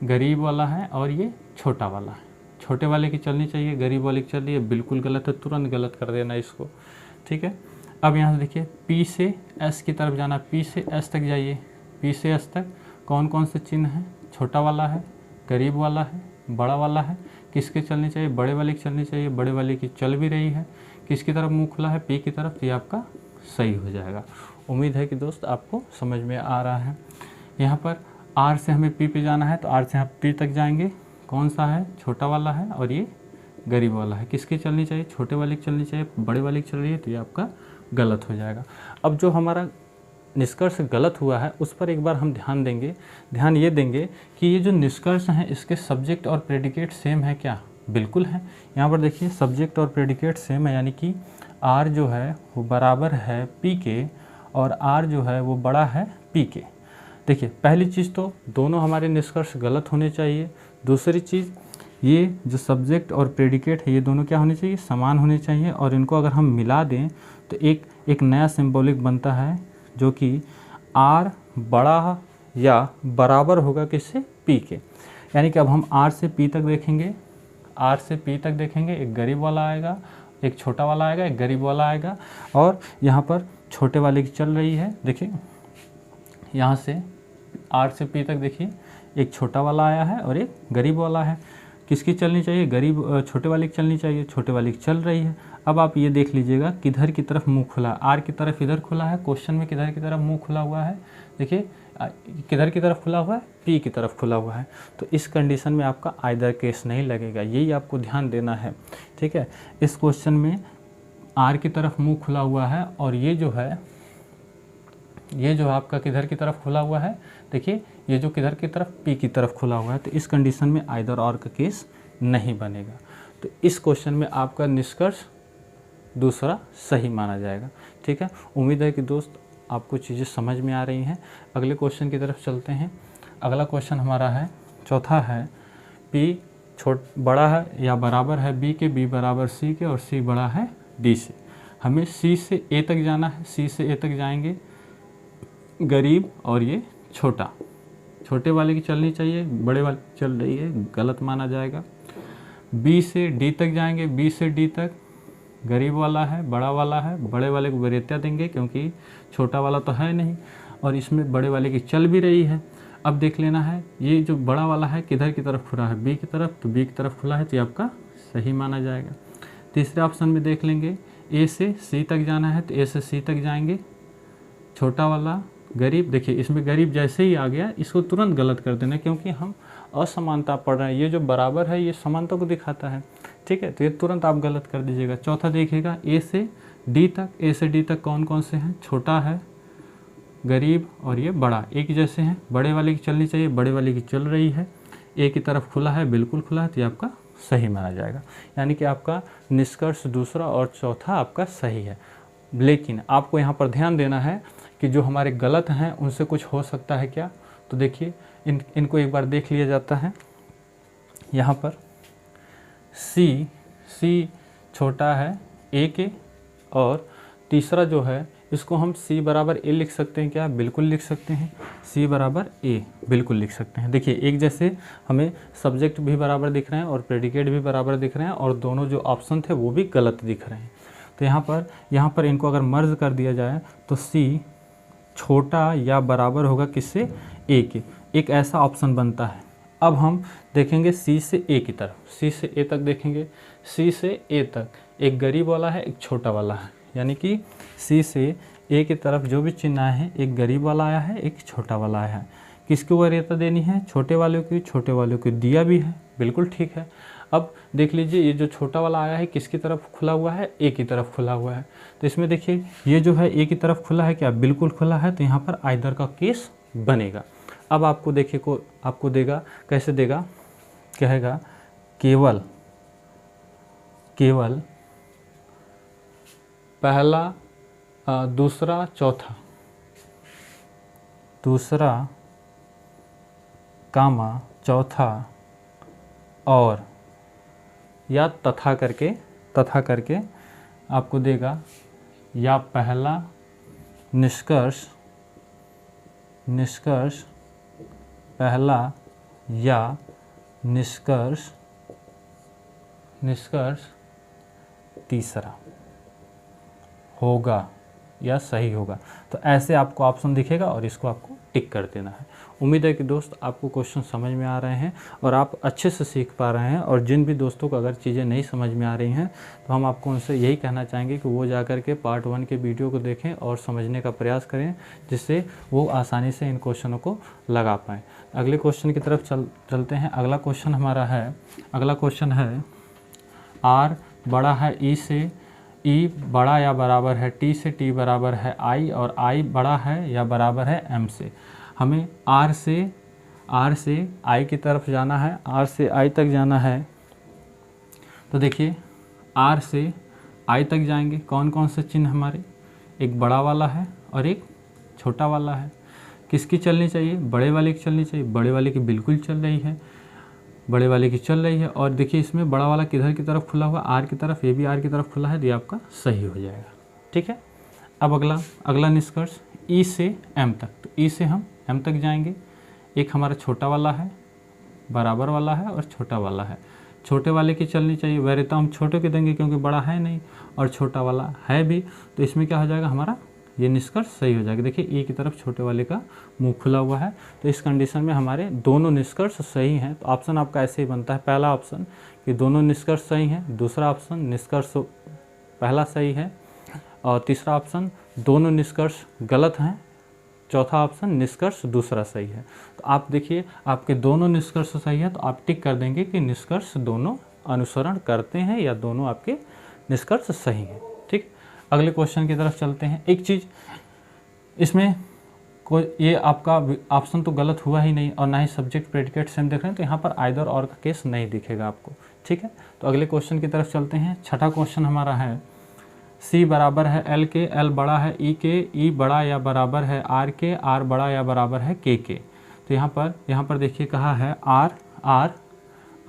गरीब वाला है और ये छोटा वाला है। छोटे वाले की चलनी चाहिए, गरीब वाले की चल रही है, बिल्कुल गलत है, तुरंत गलत कर देना इसको। ठीक है, अब यहाँ से देखिए P से S की तरफ जाना, P से S तक जाइए। P से S तक कौन कौन से चिन्ह हैं, छोटा वाला है, गरीब वाला है, बड़ा वाला है। किसके चलनी चाहिए, बड़े वाले की चलनी चाहिए, बड़े वाले की चल भी रही है। किसकी तरफ मुंह खुला है, P की तरफ, तो ये आपका सही हो जाएगा। उम्मीद है कि दोस्त आपको समझ में आ रहा है। यहाँ पर R से हमें P पे जाना है, तो R से हम P तक जाएंगे। कौन सा है, छोटा वाला है और ये गरीब वाला है। किसकी चलनी चाहिए, छोटे वाले की चलनी चाहिए, बड़े वाले की चल रही है, तो ये आपका गलत हो जाएगा। अब जो हमारा निष्कर्ष गलत हुआ है उस पर एक बार हम ध्यान ये देंगे कि ये जो निष्कर्ष हैं इसके सब्जेक्ट और प्रेडिकेट सेम है क्या, बिल्कुल है। यहाँ पर देखिए सब्जेक्ट और प्रेडिकेट सेम है, यानी कि R जो है वो बराबर है P के, और R जो है वो बड़ा है P के। देखिए पहली चीज़ तो दोनों हमारे निष्कर्ष गलत होने चाहिए। दूसरी चीज़, ये जो सब्जेक्ट और प्रेडिकेट है ये दोनों क्या होने चाहिए, समान होने चाहिए, और इनको अगर हम मिला दें तो एक नया सिंबॉलिक बनता है, जो कि R बड़ा या बराबर होगा किससे, P के। यानी कि अब हम R से P तक देखेंगे, R से P तक देखेंगे, एक गरीब वाला आएगा, एक छोटा वाला आएगा, एक गरीब वाला आएगा, और यहाँ पर छोटे वाले की चल रही है। देखिए यहाँ से R से P तक देखिए एक छोटा वाला आया है और एक गरीब वाला है। किसकी चलनी चाहिए, छोटे वाले की चलनी चाहिए, छोटे वाले की चल रही है। अब आप ये देख लीजिएगा किधर की तरफ मुंह खुला है, R की तरफ इधर खुला है, क्वेश्चन में किधर की तरफ मुंह खुला हुआ है, देखिए किधर की तरफ खुला हुआ है, P की तरफ खुला हुआ है। तो इस कंडीशन में आपका आइदर केस नहीं लगेगा, यही आपको ध्यान देना है। ठीक है, इस क्वेश्चन में R की तरफ मुंह खुला हुआ है, और ये जो आपका किधर की तरफ खुला हुआ है, देखिए ये जो किधर की तरफ, P की तरफ खुला हुआ है। तो इस कंडीशन में आइदर और का केस नहीं बनेगा। तो इस क्वेश्चन में आपका निष्कर्ष दूसरा सही माना जाएगा। ठीक है, उम्मीद है कि दोस्त आपको चीज़ें समझ में आ रही हैं। अगले क्वेश्चन की तरफ चलते हैं। अगला क्वेश्चन हमारा है, चौथा है, P बड़ा है या बराबर है B के, B बराबर C के, और C बड़ा है D से। हमें C से A तक जाना है, C से A तक जाएंगे, गरीब और ये छोटे वाले की चलनी चाहिए, बड़े वाले की चल रही है, गलत माना जाएगा। B से D तक जाएंगे, B से D तक गरीब वाला है, बड़ा वाला है, बड़े वाले को वरीयता देंगे क्योंकि छोटा वाला तो है नहीं, और इसमें बड़े वाले की चल भी रही है। अब देख लेना है ये जो बड़ा वाला है किधर की तरफ खुला है, B की तरफ, तो B की तरफ खुला है, तो ये आपका सही माना जाएगा। तीसरे ऑप्शन में देख लेंगे, A से C तक जाना है, तो A से C तक जाएंगे, छोटा वाला गरीब। देखिए इसमें गरीब जैसे ही आ गया इसको तुरंत गलत कर देना, क्योंकि हम असमानता पढ़ रहे हैं। ये जो बराबर है ये समानता को दिखाता है। ठीक है, तो ये तुरंत आप गलत कर दीजिएगा। चौथा देखिएगा, A से D तक कौन कौन से हैं, छोटा है, गरीब और ये बड़ा एक जैसे हैं। बड़े वाले की चलनी चाहिए, बड़े वाले की चल रही है, A की तरफ खुला है, बिल्कुल खुला है, तो ये आपका सही माना जाएगा। यानी कि आपका निष्कर्ष दूसरा और चौथा आपका सही है। लेकिन आपको यहाँ पर ध्यान देना है कि जो हमारे गलत हैं उनसे कुछ हो सकता है क्या। तो देखिए इनको एक बार देख लिया जाता है। यहाँ पर C छोटा है A के, और तीसरा जो है इसको हम c बराबर a लिख सकते हैं क्या? बिल्कुल लिख सकते हैं, c बराबर a बिल्कुल लिख सकते हैं। देखिए एक जैसे हमें सब्जेक्ट भी बराबर दिख रहे हैं और प्रेडिकेट भी बराबर दिख रहे हैं और दोनों जो ऑप्शन थे वो भी गलत दिख रहे हैं। तो यहाँ पर इनको अगर मर्ज कर दिया जाए तो c छोटा या बराबर होगा किससे? a के। एक ऐसा ऑप्शन बनता है। अब हम देखेंगे c से a की तरफ, c से a तक देखेंगे। c से a तक एक गरीब वाला है, एक छोटा वाला है, यानी कि c से a की तरफ जो भी चिन्ह आए हैं, एक गरीब वाला आया है, एक छोटा वाला आया है। किसकी वरीयता देनी है? छोटे वालों की। छोटे वालों की दिया भी है, बिल्कुल ठीक है। अब देख लीजिए ये जो छोटा वाला आया है किसकी तरफ खुला हुआ है? a की तरफ खुला हुआ है। तो इसमें देखिए ये जो है a की तरफ खुला है क्या? बिल्कुल खुला है। तो यहाँ पर आइदर का केस बनेगा। अब आपको देखिए को आपको देगा, कैसे देगा? कहेगा केवल पहला दूसरा चौथा, दूसरा कामा चौथा और या तथा करके आपको देगा या पहला निष्कर्ष पहला या निष्कर्ष तीसरा होगा या सही होगा। तो ऐसे आपको ऑप्शन दिखेगा और इसको आपको टिक कर देना है। उम्मीद है कि दोस्त आपको क्वेश्चन समझ में आ रहे हैं और आप अच्छे से सीख पा रहे हैं। और जिन भी दोस्तों को अगर चीज़ें नहीं समझ में आ रही हैं तो हम आपको उनसे यही कहना चाहेंगे कि वो जाकर के पार्ट 1 के वीडियो को देखें और समझने का प्रयास करें, जिससे वो आसानी से इन क्वेश्चनों को लगा पाएँ। अगले क्वेश्चन की तरफ चलते हैं। अगला क्वेश्चन है r बड़ा है e से, e बड़ा या बराबर है t से, t बराबर है i और i बड़ा है या बराबर है m से। हमें r से i की तरफ जाना है, r से i तक जाना है। तो देखिए r से i तक जाएंगे, कौन कौन से चिन्ह हमारे? एक बड़ा वाला है और एक छोटा वाला है। किसकी चलनी चाहिए? बड़े वाले की चलनी चाहिए। बड़े वाले की बिल्कुल चल रही है, बड़े वाले की चल रही है। और देखिए इसमें बड़ा वाला किधर की तरफ खुला हुआ? आर की तरफ। ये भी आर की तरफ खुला है, तो ये आपका सही हो जाएगा। ठीक है। अब अगला निष्कर्ष ई से एम तक। तो ई से हम एम तक जाएंगे। एक हमारा छोटा वाला है, बराबर वाला है और छोटा वाला है। छोटे वाले की चलनी चाहिए। वरीयता हम छोटे की देंगे क्योंकि बड़ा है नहीं और छोटा वाला है भी। तो इसमें क्या हो जाएगा? हमारा ये निष्कर्ष सही हो जाएगा। देखिए ए की तरफ छोटे वाले का मुंह खुला हुआ है, तो इस कंडीशन में हमारे दोनों निष्कर्ष सही हैं। तो ऑप्शन आपका ऐसे ही बनता है। पहला ऑप्शन कि दोनों निष्कर्ष सही हैं, दूसरा ऑप्शन निष्कर्ष पहला सही है और तीसरा ऑप्शन दोनों निष्कर्ष गलत हैं, चौथा ऑप्शन निष्कर्ष दूसरा सही है। तो आप देखिए आपके दोनों निष्कर्ष सही है, तो आप टिक कर देंगे कि निष्कर्ष दोनों अनुसरण करते हैं या दोनों आपके निष्कर्ष सही हैं। ठीक, अगले क्वेश्चन की तरफ चलते हैं। एक चीज़ इसमें कोई ये आपका ऑप्शन तो गलत हुआ ही नहीं और ना ही सब्जेक्ट प्रेडिकेट सेम देख रहे हैं, तो यहाँ पर आइदर और का केस नहीं दिखेगा आपको। ठीक है, तो अगले क्वेश्चन की तरफ चलते हैं। छठा क्वेश्चन हमारा है C बराबर है L के, L बड़ा है E के, E बड़ा या बराबर है R के, R बड़ा या बराबर है K के। तो यहाँ पर देखिए कहा है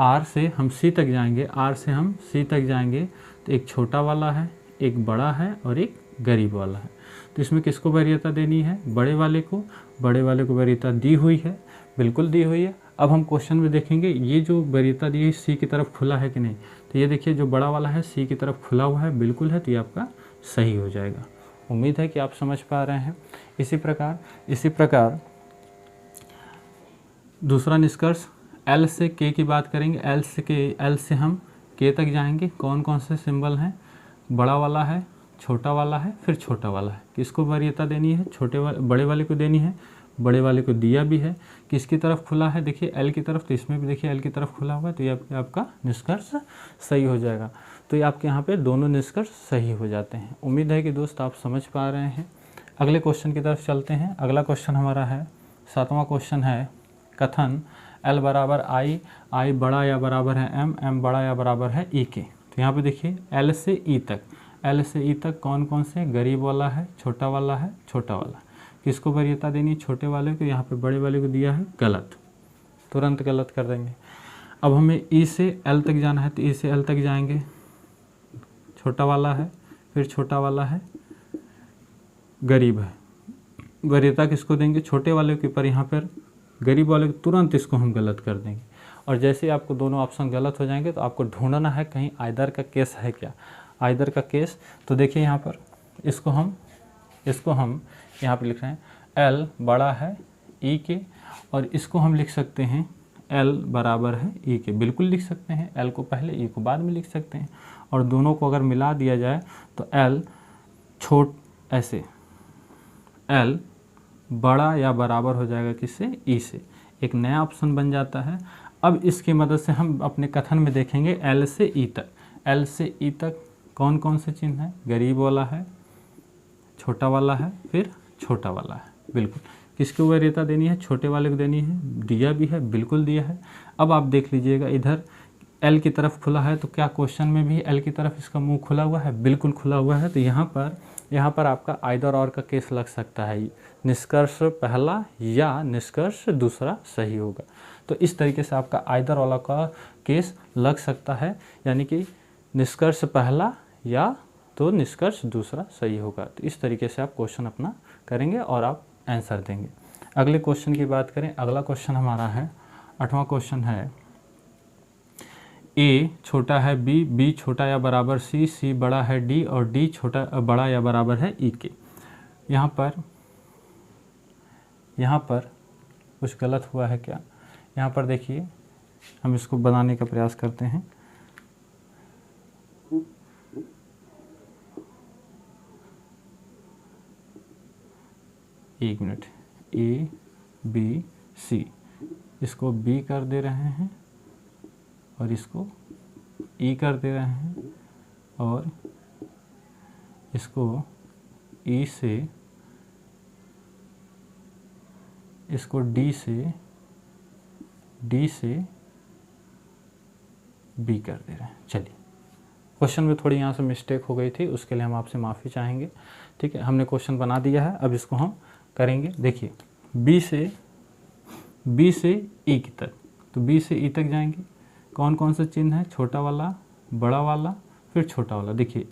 R से हम C तक जाएंगे, R से हम C तक जाएंगे। तो एक छोटा वाला है, एक बड़ा है और एक गरीब वाला है। तो इसमें किसको वरीयता देनी है? बड़े वाले को वरीयता दी हुई है, बिल्कुल दी हुई है। अब हम क्वेश्चन में देखेंगे ये जो वरीयता दी है सी की तरफ खुला है कि नहीं। तो ये देखिए जो बड़ा वाला है सी की तरफ खुला हुआ है, बिल्कुल है, तो ये आपका सही हो जाएगा। उम्मीद है कि आप समझ पा रहे हैं। इसी प्रकार दूसरा निष्कर्ष एल से के की बात करेंगे। एल से हम के तक जाएंगे। कौन कौन से सिंबल हैं? बड़ा वाला है, छोटा वाला है, फिर छोटा वाला है। किसको वरीयता देनी है? बड़े वाले को देनी है, बड़े वाले को दिया भी है। किसकी तरफ खुला है? देखिए एल की तरफ। तो इसमें भी देखिए एल की तरफ खुला हुआ है, तो ये आपका निष्कर्ष सही हो जाएगा। तो ये आपके यहाँ पे दोनों निष्कर्ष सही हो जाते हैं। उम्मीद है कि दोस्त आप समझ पा रहे हैं। अगले क्वेश्चन की तरफ चलते हैं। अगला क्वेश्चन हमारा है, 7वां क्वेश्चन है, कथन एल बराबर आई, आई बड़ा या बराबर है एम, एम बड़ा या बराबर है ई के। तो यहाँ पे देखिए एल से ई तक कौन कौन से? गरीब वाला है, छोटा वाला है, छोटा वाला। किसको वरीयता देनी है? छोटे वाले को। यहाँ पे बड़े वाले को दिया है गलत, तुरंत गलत कर देंगे। अब हमें ई से एल तक जाना है, तो ई से एल तक जाएंगे। छोटा वाला है, फिर छोटा वाला है, गरीब है। वरीयता किसको देंगे? छोटे वाले के, पर यहाँ पर गरीब वाले को तुरंत इसको हम गलत कर देंगे। और जैसे ही आपको दोनों ऑप्शन गलत हो जाएंगे तो आपको ढूंढना है कहीं आइदर का केस है क्या। आइदर का केस तो देखिए यहाँ पर इसको हम यहाँ पर लिख रहे हैं L बड़ा है E के, और इसको हम लिख सकते हैं L बराबर है E के। बिल्कुल लिख सकते हैं, L को पहले E को बाद में लिख सकते हैं। और दोनों को अगर मिला दिया जाए तो L ऐसे L बड़ा या बराबर हो जाएगा किससे? E से। एक नया ऑप्शन बन जाता है। अब इसकी मदद से हम अपने कथन में देखेंगे L से E तक। L से E तक कौन कौन से चिन्ह है? गरीब वाला है, छोटा वाला है, फिर छोटा वाला है। बिल्कुल किसको वरीयता देनी है? छोटे वाले को देनी है। दिया भी है, बिल्कुल दिया है। अब आप देख लीजिएगा इधर L की तरफ खुला है, तो क्या क्वेश्चन में भी L की तरफ इसका मुंह खुला हुआ है? बिल्कुल खुला हुआ है। तो यहाँ पर आपका आइदर और का केस लग सकता है। निष्कर्ष पहला या निष्कर्ष दूसरा सही होगा। तो इस तरीके से आपका आइदर वाला का केस लग सकता है, यानी कि निष्कर्ष पहला या तो निष्कर्ष दूसरा सही होगा। तो इस तरीके से आप क्वेश्चन अपना करेंगे और आप आंसर देंगे। अगले क्वेश्चन की बात करें। अगला क्वेश्चन हमारा है 8वां क्वेश्चन है A छोटा है B, B छोटा या बराबर C, C बड़ा है D और D छोटा बड़ा या बराबर है E के। यहाँ पर कुछ गलत हुआ है क्या? यहाँ पर देखिए, हम इसको बनाने का प्रयास करते हैं। एक मिनट, A B C, इसको B कर दे रहे हैं और इसको E कर दे रहे हैं, और इसको E से, इसको D से B कर दे रहे हैं। चलिए, क्वेश्चन में थोड़ी यहाँ से मिस्टेक हो गई थी, उसके लिए हम आपसे माफ़ी चाहेंगे। ठीक है, हमने क्वेश्चन बना दिया है, अब इसको हम करेंगे। देखिए B से E की तक, तो B से E तक जाएंगे। कौन कौन सा चिन्ह है? छोटा वाला, बड़ा वाला, फिर छोटा वाला। देखिए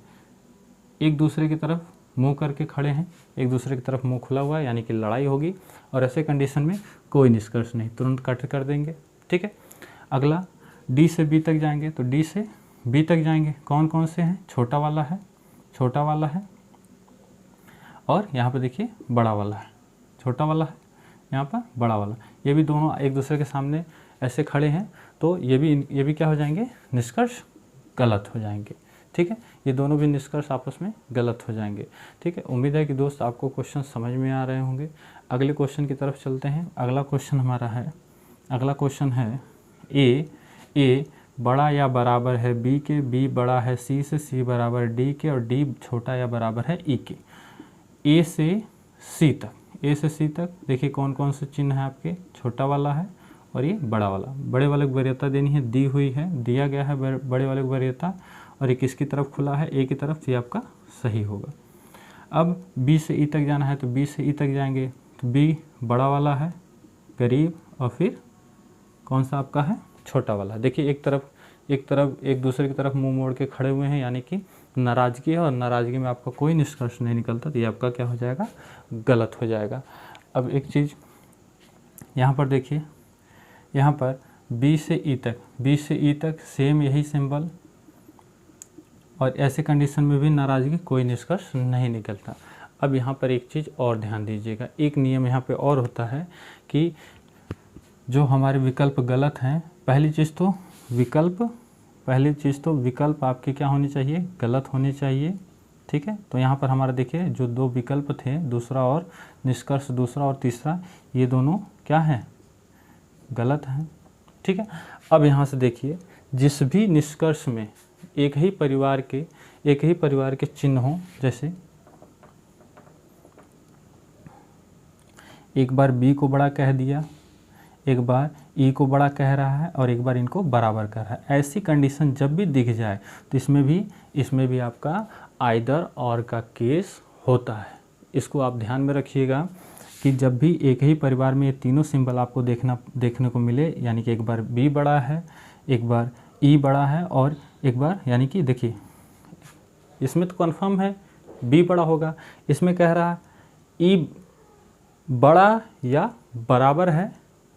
एक दूसरे की तरफ मुंह करके खड़े हैं, एक दूसरे की तरफ मुंह खुला हुआ है, यानी कि लड़ाई होगी। और ऐसे कंडीशन में कोई निष्कर्ष नहीं, तुरंत कट कर देंगे। ठीक है, अगला D से B तक जाएंगे, तो D से B तक जाएंगे। कौन कौन से हैं? छोटा वाला है, और यहाँ पे देखिए बड़ा वाला है। छोटा वाला है, यहाँ पर बड़ा वाला। ये भी दोनों एक दूसरे के सामने ऐसे खड़े हैं, तो ये भी क्या हो जाएंगे? निष्कर्ष गलत हो जाएंगे। ठीक है, ये दोनों भी निष्कर्ष आपस में गलत हो जाएंगे। ठीक है, उम्मीद है कि दोस्त आपको क्वेश्चन समझ में आ रहे होंगे। अगले क्वेश्चन की तरफ चलते हैं। अगला क्वेश्चन है A बड़ा या बराबर है B के, B बड़ा है C से, C बराबर D के, और D छोटा या बराबर है E के। A से C तक देखिए कौन कौन से चिन्ह है आपके? छोटा वाला है और ये बड़ा वाला। बड़े वाले को वरीयता देनी है, दी हुई है, दिया गया है बड़े वाले को वरीयता, और ये किसकी तरफ खुला है? A की तरफ। ये आपका सही होगा। अब B से E तक जाना है, तो B से E तक जाएंगे, तो B बड़ा वाला है, गरीब, और फिर कौन सा आपका है? छोटा वाला। देखिए एक तरफ एक दूसरे की तरफ मुंह मोड़ के खड़े हुए हैं, यानी कि नाराज़गी है, और नाराज़गी में आपका कोई निष्कर्ष नहीं निकलता, तो ये आपका क्या हो जाएगा? गलत हो जाएगा। अब एक चीज़ यहाँ पर देखिए, यहाँ पर B से E तक सेम यही सिंबल, और ऐसे कंडीशन में भी नाराज़गी, कोई निष्कर्ष नहीं निकलता। अब यहाँ पर एक चीज़ और ध्यान दीजिएगा, एक नियम यहाँ पे और होता है कि जो हमारे विकल्प गलत हैं, पहली चीज़ तो विकल्प आपके क्या होनी चाहिए? गलत होने चाहिए। ठीक है, तो यहाँ पर हमारा देखिए जो दो विकल्प थे, दूसरा और निष्कर्ष दूसरा और तीसरा, ये दोनों क्या हैं? गलत हैं। ठीक है, अब यहाँ से देखिए, जिस भी निष्कर्ष में एक ही परिवार के चिन्ह हों, जैसे एक बार B को बड़ा कह दिया, एक बार E को बड़ा कह रहा है, और एक बार इनको बराबर कर रहा है, ऐसी कंडीशन जब भी दिख जाए तो इसमें भी आपका आइदर और का केस होता है। इसको आप ध्यान में रखिएगा कि जब भी एक ही परिवार में ये तीनों सिंबल आपको देखने को मिले, यानी कि एक बार B बड़ा है, एक बार E बड़ा है, और एक बार, यानी कि देखिए इसमें तो कन्फर्म है B बड़ा होगा, इसमें कह रहा है ई बड़ा या बराबर है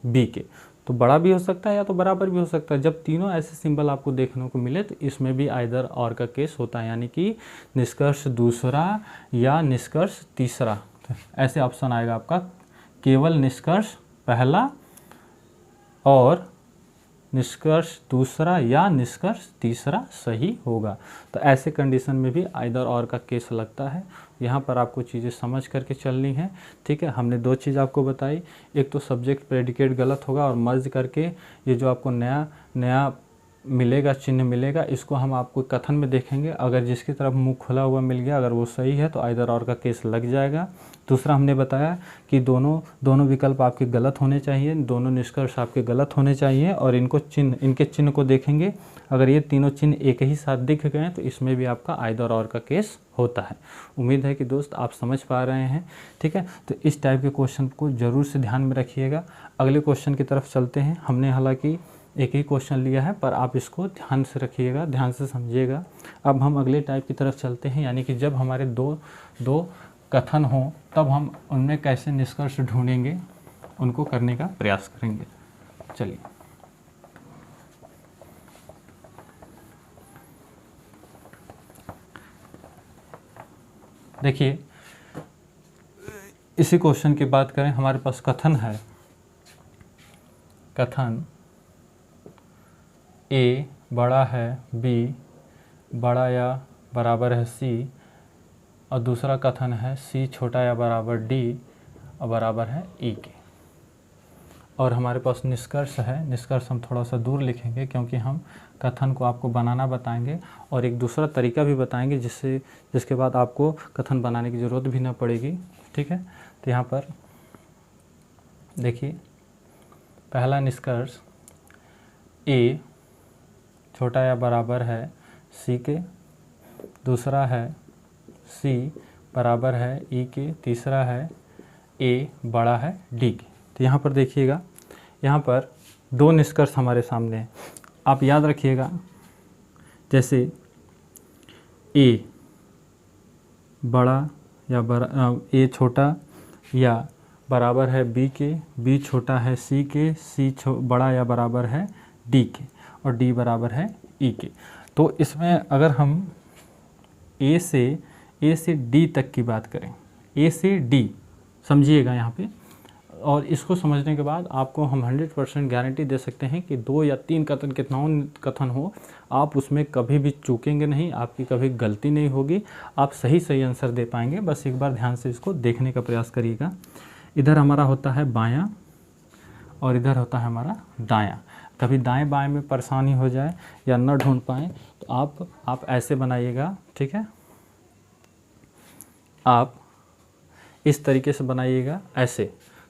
बी के, तो बड़ा भी हो सकता है या तो बराबर भी हो सकता है। जब तीनों ऐसे सिंबल आपको देखने को मिले तो इसमें भी आइदर और का केस होता है, यानी कि निष्कर्ष दूसरा या निष्कर्ष तीसरा। तो ऐसे ऑप्शन आएगा आपका, केवल निष्कर्ष पहला और निष्कर्ष दूसरा या निष्कर्ष तीसरा सही होगा। तो ऐसे कंडीशन में भी आइदर और का केस लगता है। यहाँ पर आपको चीज़ें समझ करके चलनी है, ठीक है। हमने दो चीज़ आपको बताई, एक तो सब्जेक्ट प्रेडिकेट गलत होगा और मर्ज करके ये जो आपको नया मिलेगा, चिन्ह मिलेगा, इसको हम आपको कथन में देखेंगे। अगर जिसकी तरफ मुंह खुला हुआ मिल गया, अगर वो सही है तो आइदर और का केस लग जाएगा। दूसरा हमने बताया कि दोनों विकल्प आपके गलत होने चाहिए, दोनों निष्कर्ष आपके गलत होने चाहिए और इनके चिन्ह को देखेंगे। अगर ये तीनों चिन्ह एक ही साथ दिख गए तो इसमें भी आपका आइदर और का केस होता है। उम्मीद है कि दोस्त आप समझ पा रहे हैं, ठीक है। तो इस टाइप के क्वेश्चन को ज़रूर से ध्यान में रखिएगा। अगले क्वेश्चन की तरफ चलते हैं। हमने हालांकि एक ही क्वेश्चन लिया है, पर आप इसको ध्यान से रखिएगा, ध्यान से समझिएगा। अब हम अगले टाइप की तरफ चलते हैं, यानी कि जब हमारे दो कथन हों तब हम उनमें कैसे निष्कर्ष ढूंढेंगे, उनको करने का प्रयास करेंगे। चलिए, देखिए इसी क्वेश्चन की बात करें। हमारे पास कथन है, कथन ए बड़ा है बी, बड़ा या बराबर है सी, और दूसरा कथन है सी छोटा या बराबर डी और बराबर है ई के। और हमारे पास निष्कर्ष है। निष्कर्ष हम थोड़ा सा दूर लिखेंगे क्योंकि हम कथन को आपको बनाना बताएंगे और एक दूसरा तरीका भी बताएंगे जिसके बाद आपको कथन बनाने की ज़रूरत भी ना पड़ेगी, ठीक है। तो यहाँ पर देखिए, पहला निष्कर्ष ए छोटा या बराबर है सी के, दूसरा है सी बराबर है ई के, तीसरा है ए बड़ा है डी के। तो यहाँ पर देखिएगा, यहाँ पर दो निष्कर्ष हमारे सामने हैं। आप याद रखिएगा, जैसे ए बड़ा या ए छोटा या बराबर है बी के, बी छोटा है सी के, सी बड़ा या बराबर है डी के और डी बराबर है ई के। तो इसमें अगर हम ए से डी तक की बात करें, ए से डी समझिएगा यहाँ पे, और इसको समझने के बाद आपको हम 100% गारंटी दे सकते हैं कि 2 या 3 कथन हो, आप उसमें कभी भी चूकेंगे नहीं, आपकी कभी गलती नहीं होगी, आप सही आंसर दे पाएंगे। बस एक बार ध्यान से इसको देखने का प्रयास करिएगा। इधर हमारा होता है बायां और इधर होता है हमारा दायां। कभी दाएं बाएं में परेशानी हो जाए या न ढूंढ पाएँ तो आप ऐसे बनाइएगा, ठीक है। आप इस तरीके से बनाइएगा ऐसे,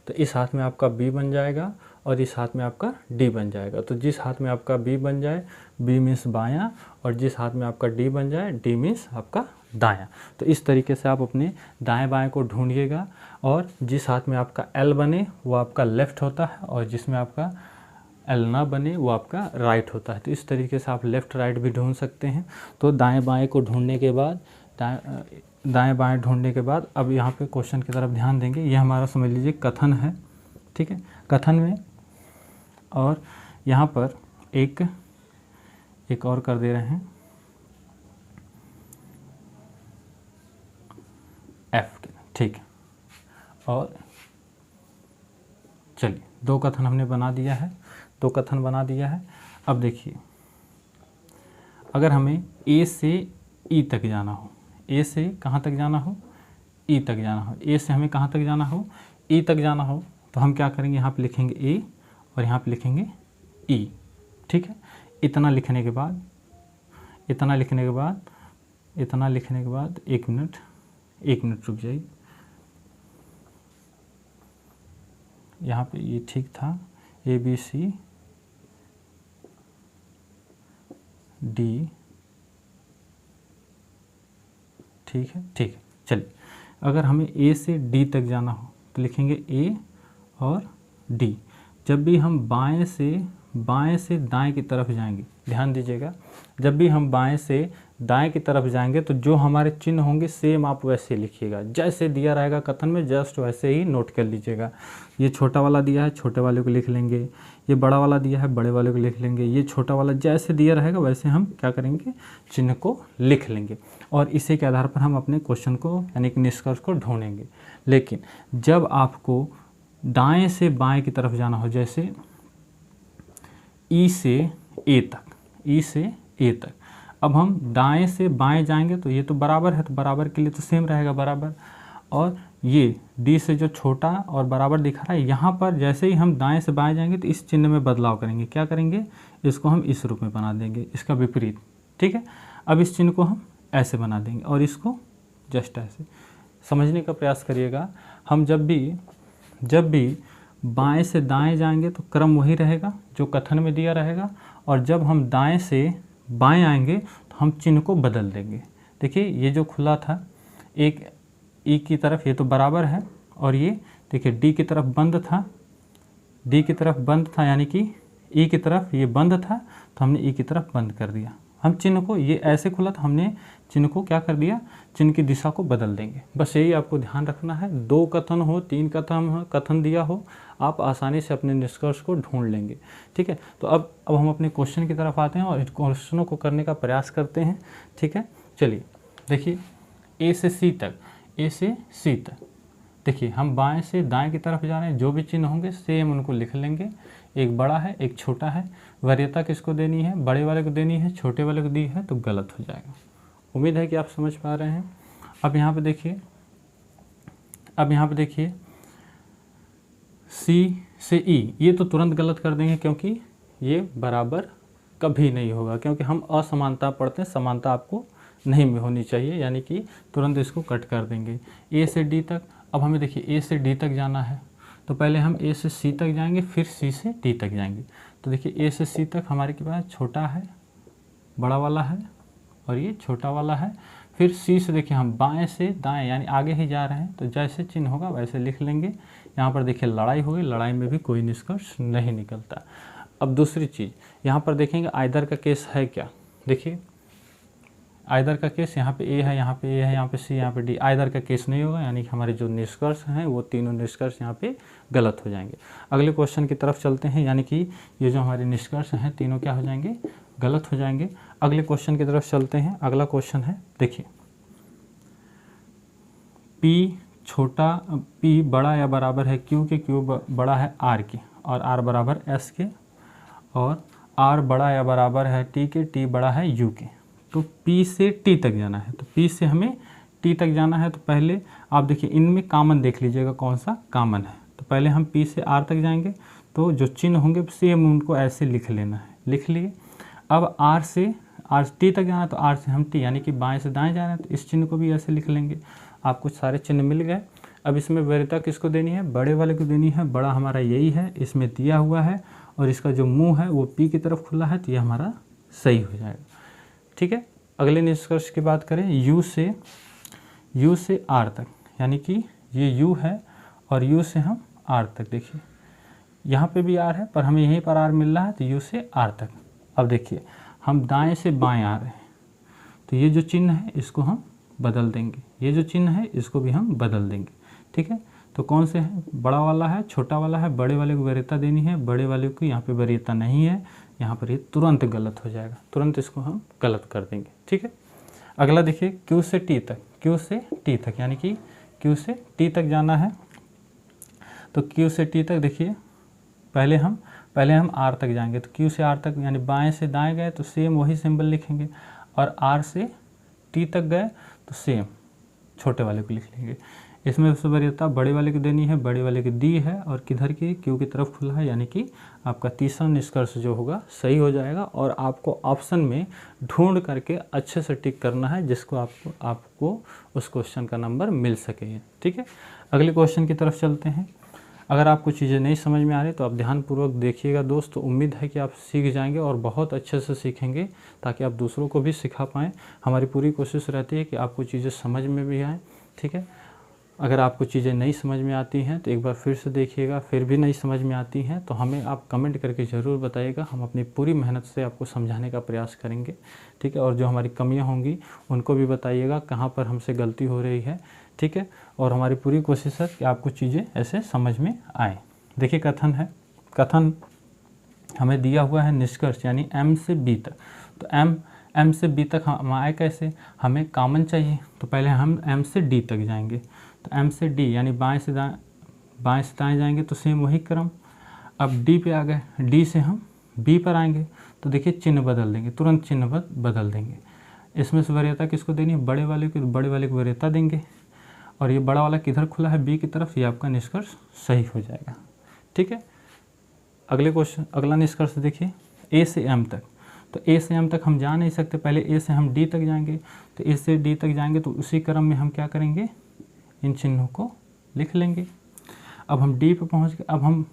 तो इस हाथ में आपका बी बन जाएगा और इस हाथ में आपका डी बन जाएगा। तो जिस हाथ में आपका बी बन जाए, बी मीन्स बायां, और जिस हाथ में आपका डी बन जाए, डी मीन्स आपका दायां। तो इस तरीके से आप अपने दाएं बाएं को ढूंढिएगा, और जिस हाथ में आपका एल बने वो आपका लेफ़्ट होता है, और जिसमें आपका एल ना बने वो आपका राइट होता है। तो इस तरीके से आप लेफ़्ट राइट भी ढूंढ सकते हैं। तो दाएँ बाएँ को ढूंढने के बाद दाएं बाएं ढूंढने के बाद अब यहाँ पे क्वेश्चन की तरफ ध्यान देंगे। ये हमारा समझ लीजिए कथन है, ठीक है। कथन में और यहाँ पर एक और कर दे रहे हैं एफ के, ठीक है। और चलिए, 2 कथन हमने बना दिया है, 2 कथन बना दिया है। अब देखिए, अगर हमें ए से ई तक जाना हो, ए से कहाँ तक जाना हो, ई तक जाना हो, ए से हमें कहाँ तक जाना हो, ई तक जाना हो, तो हम क्या करेंगे, यहाँ पे लिखेंगे ए और यहाँ पे लिखेंगे ई, ठीक है। इतना लिखने के बाद एक मिनट रुक जाइए। यहाँ पे ये ठीक था, ए बी सी डी, ठीक है। चलिए, अगर हमें ए से डी तक जाना हो तो लिखेंगे ए और डी। जब भी हम बाएं से दाएं की तरफ जाएंगे, ध्यान दीजिएगा, जब भी हम बाएं से दाएं की तरफ जाएंगे तो जो हमारे चिन्ह होंगे सेम आप वैसे लिखिएगा, जैसे दिया रहेगा कथन में जस्ट वैसे ही नोट कर लीजिएगा। ये छोटा वाला दिया है, छोटे वाले को लिख लेंगे, ये बड़ा वाला दिया है, बड़े वाले को लिख लेंगे, ये छोटा वाला जैसे दिया रहेगा वैसे हम क्या करेंगे, चिन्ह को लिख लेंगे और इसी के आधार पर हम अपने क्वेश्चन को यानी कि निष्कर्ष को ढूंढेंगे। लेकिन जब आपको दाएं से बाएं की तरफ जाना हो, जैसे ई से ए तक, ई से ए तक, अब हम दाएं से बाएं जाएंगे तो ये तो बराबर है, तो बराबर के लिए तो सेम रहेगा बराबर। और ये डी से जो छोटा और बराबर दिखा रहा है, यहाँ पर जैसे ही हम दाएं से बाएं जाएंगे तो इस चिन्ह में बदलाव करेंगे। क्या करेंगे, इसको हम इस रूप में बना देंगे, इसका विपरीत। ठीक है, अब इस चिन्ह को हम ऐसे बना देंगे और इसको जस्ट ऐसे। समझने का प्रयास करिएगा, हम जब भी बाएं से दाएं जाएंगे तो क्रम वही रहेगा जो कथन में दिया रहेगा, और जब हम दाएं से बाएं आएंगे तो हम चिन्ह को बदल देंगे। देखिए ये जो खुला था एक ई की तरफ, ये तो बराबर है, और ये देखिए डी की तरफ बंद था, डी की तरफ बंद था यानी कि ई की तरफ ये बंद था, तो हमने ई की तरफ बंद कर दिया। हम चिन्ह को, ये ऐसे खुला था, हमने चिन्ह को क्या कर दिया, चिन्ह की दिशा को बदल देंगे। बस यही आपको ध्यान रखना है। 2 कथन हो, 3 कथन दिया हो, आप आसानी से अपने निष्कर्ष को ढूंढ लेंगे। ठीक है, तो अब हम अपने क्वेश्चन की तरफ आते हैं और इन क्वेश्चनों को करने का प्रयास करते हैं। ठीक है, चलिए देखिए ए से सी तक, ए से सी तक देखिए हम बाएं से दाएं की तरफ जा रहे हैं, जो भी चिन्ह होंगे सेम उनको लिख लेंगे। एक बड़ा है, एक छोटा है, वरीयता किसको देनी है, बड़े वाले को देनी है, छोटे वाले को दी है तो गलत हो जाएगा। उम्मीद है कि आप समझ पा रहे हैं। अब यहाँ पे देखिए, सी से ई, ये तो तुरंत गलत कर देंगे क्योंकि ये बराबर कभी नहीं होगा, क्योंकि हम असमानता पढ़ते हैं, समानता आपको नहीं होनी चाहिए, यानी कि तुरंत इसको कट कर देंगे। ए से डी तक, अब हमें देखिए ए से डी तक जाना है तो पहले हम ए से सी तक जाएंगे, फिर सी से डी तक जाएंगे। तो देखिए ए से सी तक हमारे के पास छोटा है, बड़ा वाला है और ये छोटा वाला है। फिर सी से देखिए हम बाएं से दाएं यानी आगे ही जा रहे हैं, तो जैसे चिन्ह होगा वैसे लिख लेंगे। यहाँ पर देखिए लड़ाई हो गई, लड़ाई में भी कोई निष्कर्ष नहीं निकलता। अब दूसरी चीज़ यहाँ पर देखेंगे, आइदर का केस है क्या। देखिए आइदर का केस, यहाँ पे ए है, यहाँ पे ए है, यहाँ पे सी, यहाँ पे डी, आइदर का केस नहीं होगा, यानी कि हमारे जो निष्कर्ष हैं वो तीनों निष्कर्ष यहाँ पे गलत हो जाएंगे। अगले क्वेश्चन की तरफ चलते हैं, यानी कि ये जो हमारे निष्कर्ष हैं तीनों क्या हो जाएंगे, गलत हो जाएंगे। अगले क्वेश्चन की तरफ चलते हैं। अगला क्वेश्चन है, देखिए पी छोटा, पी बड़ा या बराबर है क्यू के, क्यू बड़ा है आर के और आर बराबर एस के, और आर बड़ा या बराबर है टी के, टी बड़ा है यू के। तो P से T तक जाना है, तो P से हमें T तक जाना है। तो पहले आप देखिए इनमें कॉमन देख लीजिएगा कौन सा कॉमन है। तो पहले हम P से R तक जाएंगे, तो जो चिन्ह होंगे सेम उनको ऐसे लिख लेना है, लिख लिए। अब R से T तक जाना है, तो R से हम T यानी कि बाएं से दाएं जा रहे हैं, तो इस चिन्ह को भी ऐसे लिख लेंगे। आपको सारे चिन्ह मिल गए। अब इसमें वरीयता किसको देनी है, बड़े वाले को देनी है। बड़ा हमारा यही है, इसमें दिया हुआ है, और इसका जो मुँह है वो P की तरफ खुला है, तो ये हमारा सही हो जाएगा। ठीक है, अगले निष्कर्ष की बात करें, U से R तक, यानी कि ये U है और U से हम R तक। देखिए यहाँ पे भी R है पर हमें यहीं पर R मिल रहा है, तो U से R तक। अब देखिए हम दाएं से बाएं आ रहे हैं, तो ये जो चिन्ह है इसको हम बदल देंगे, ये जो चिन्ह है इसको भी हम बदल देंगे। ठीक है, तो कौन से हैं, बड़ा वाला है, छोटा वाला है, बड़े वाले को वरीयता देनी है, बड़े वाले को यहाँ पे वरीयता नहीं है, यहाँ पर ये तुरंत गलत हो जाएगा, तुरंत इसको हम गलत कर देंगे। ठीक है, अगला देखिए Q से T तक, Q से T तक यानी कि Q से T तक जाना है। तो Q से T तक देखिए पहले हम R तक जाएंगे, तो Q से R तक यानी बाएं से दाएं गए तो सेम वही सिंबल लिखेंगे, और R से T तक गए तो सेम छोटे वाले को लिख लेंगे। इसमें वरीयता बड़े वाले को देनी है, बड़े वाले की दी है, और किधर की, क्यू की तरफ खुला है, यानी कि आपका तीसरा निष्कर्ष जो होगा सही हो जाएगा। और आपको ऑप्शन में ढूंढ करके अच्छे से टिक करना है, जिसको आपको उस क्वेश्चन का नंबर मिल सके। ठीक है, अगले क्वेश्चन की तरफ चलते हैं। अगर आपको चीज़ें नहीं समझ में आ रही तो आप ध्यानपूर्वक देखिएगा दोस्त, तो उम्मीद है कि आप सीख जाएंगे और बहुत अच्छे से सीखेंगे, ताकि आप दूसरों को भी सिखा पाएँ। हमारी पूरी कोशिश रहती है कि आपको चीज़ें समझ में भी आएँ। ठीक है, अगर आपको चीज़ें नहीं समझ में आती हैं तो एक बार फिर से देखिएगा, फिर भी नहीं समझ में आती हैं तो हमें आप कमेंट करके ज़रूर बताइएगा, हम अपनी पूरी मेहनत से आपको समझाने का प्रयास करेंगे, ठीक है। और जो हमारी कमियां होंगी उनको भी बताइएगा, कहाँ पर हमसे गलती हो रही है, ठीक है। और हमारी पूरी कोशिश है कि आपको चीज़ें ऐसे समझ में आएँ। देखिए कथन है, कथन हमें दिया हुआ है निष्कर्ष यानी M से B तक। तो M से B तक हम आए कैसे, हमें कॉमन चाहिए, तो पहले हम M से D तक जाएंगे। तो M से D यानी बाएं से दाएं जाएंगे तो सेम वही क्रम। अब D पे आ गए, D से हम B पर आएंगे तो देखिए चिन्ह बदल देंगे, तुरंत चिन्ह बदल देंगे। इसमें से वरीयता किसको देनी है, बड़े वाले को, बड़े वाले को वरीयता देंगे। और ये बड़ा वाला किधर खुला है, B की तरफ, ये आपका निष्कर्ष सही हो जाएगा, ठीक है। अगले क्वेश्चन, अगला निष्कर्ष देखिए, A से M तक। तो A से M तक हम जा नहीं सकते, पहले A से हम D तक जाएंगे। तो A से D तक जाएंगे तो उसी क्रम में हम क्या करेंगे, इन चिन्हों को लिख लेंगे। अब हम D पे पहुंच गए, अब हम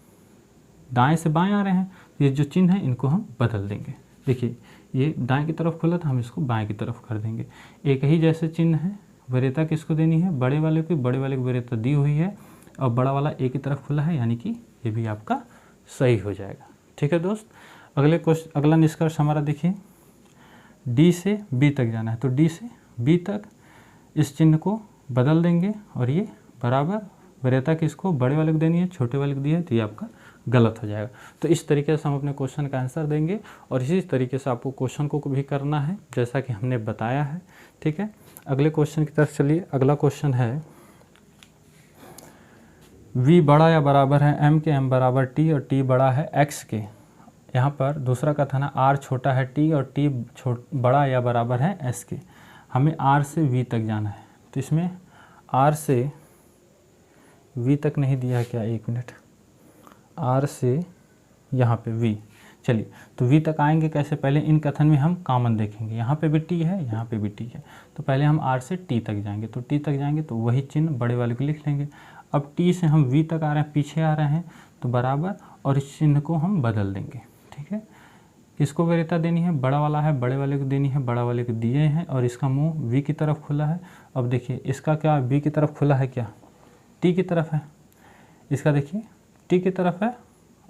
दाएं से बाएं आ रहे हैं, ये जो चिन्ह है इनको हम बदल देंगे। देखिए ये दाएं की तरफ खुला था, हम इसको बाएं की तरफ कर देंगे। एक ही जैसे चिन्ह है, वरीयता किसको देनी है, बड़े वाले को, बड़े वाले को वरीयता दी हुई है और बड़ा वाला A की तरफ खुला है, यानी कि ये भी आपका सही हो जाएगा, ठीक है दोस्त। अगले क्वेश्चन, अगला निष्कर्ष हमारा देखिए, D से B तक जाना है। तो D से B तक इस चिन्ह को बदल देंगे और ये बराबर, वरीयता किसको, बड़े वाले को देनी है, छोटे वाले को दी है, तो ये आपका गलत हो जाएगा। तो इस तरीके से हम अपने क्वेश्चन का आंसर देंगे और इसी तरीके से आपको क्वेश्चन को भी करना है जैसा कि हमने बताया है, ठीक है। अगले क्वेश्चन की तरफ चलिए। अगला क्वेश्चन है, V बड़ा या बराबर है M के, M बराबर T और T बड़ा है X के। यहाँ पर दूसरा कथन है R छोटा है T और T बड़ा या बराबर है S के। हमें R से V तक जाना है। तो इसमें R से V तक नहीं दिया है क्या, एक मिनट, R से यहाँ पे V, चलिए तो V तक आएंगे कैसे, पहले इन कथन में हम कॉमन देखेंगे, यहाँ पे भी T है, यहाँ पे भी T है। तो पहले हम R से T तक जाएंगे, तो T तक जाएंगे तो वही चिन्ह बड़े वाले को लिख लेंगे। अब T से हम V तक आ रहे हैं, पीछे आ रहे हैं, तो बराबर, और इस चिन्ह को हम बदल देंगे, ठीक है। किसको वरीयता देनी है, बड़ा वाला है, बड़े वाले को देनी है, बड़ा वाले को दिए हैं और इसका मुंह V की तरफ खुला है। अब देखिए इसका क्या, B की तरफ खुला है, क्या T की तरफ है, इसका देखिए T की तरफ है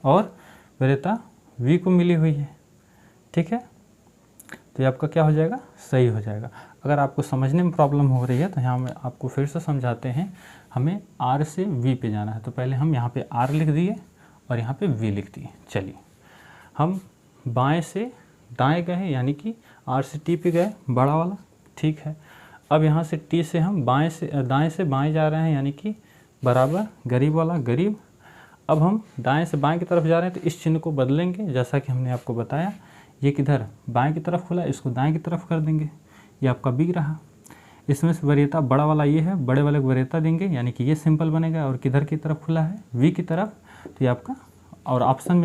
और वरीयता V को मिली हुई है, ठीक है। तो ये आपका क्या हो जाएगा, सही हो जाएगा। अगर आपको समझने में प्रॉब्लम हो रही है तो यहाँ में आपको फिर से समझाते हैं। हमें R से V पे जाना है, तो पहले हम यहाँ पे R लिख दिए और यहाँ पे V लिख दिए। चलिए हम बाएं से दाएं गए, यानी कि R से T पे गए, बड़ा वाला, ठीक है। अब यहाँ से T से हम दाएं से बाएं जा रहे हैं, यानी कि बराबर, गरीब वाला गरीब। अब हम दाएं से बाएं की तरफ जा रहे हैं तो इस चिन्ह को बदलेंगे, जैसा कि हमने आपको बताया। ये किधर, बाएं की तरफ खुला, इसको दाएं की तरफ कर देंगे, ये आपका B रहा। इसमें से वरीयता बड़ा वाला ये है, बड़े वाले को वरीयता देंगे, यानी कि ये सिंपल बनेगा। और किधर की तरफ खुला है, V की तरफ, तो ये आपका, और ऑप्शन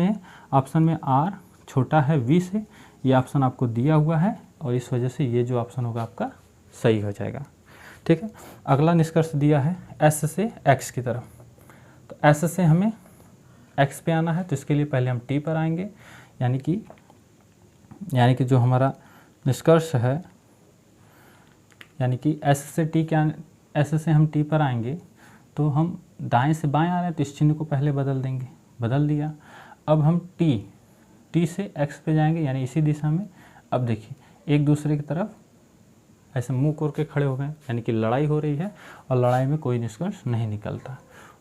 में R छोटा है V से, ये ऑप्शन आपको दिया हुआ है और इस वजह से ये जो ऑप्शन होगा आपका सही हो जाएगा, ठीक है। अगला निष्कर्ष दिया है S से X की तरफ। तो S से हमें X पे आना है, तो इसके लिए पहले हम T पर आएंगे, यानी कि जो हमारा निष्कर्ष है, यानी कि S से हम T पर आएंगे तो हम दाएं से बाएं आ रहे हैं, तो इस चिन्ह को पहले बदल देंगे, बदल दिया। अब हम T से X पे जाएंगे, यानी इसी दिशा में। अब देखिए एक दूसरे की तरफ ऐसे मुंह कोर के खड़े हो गए, यानी कि लड़ाई हो रही है और लड़ाई में कोई निष्कर्ष नहीं निकलता।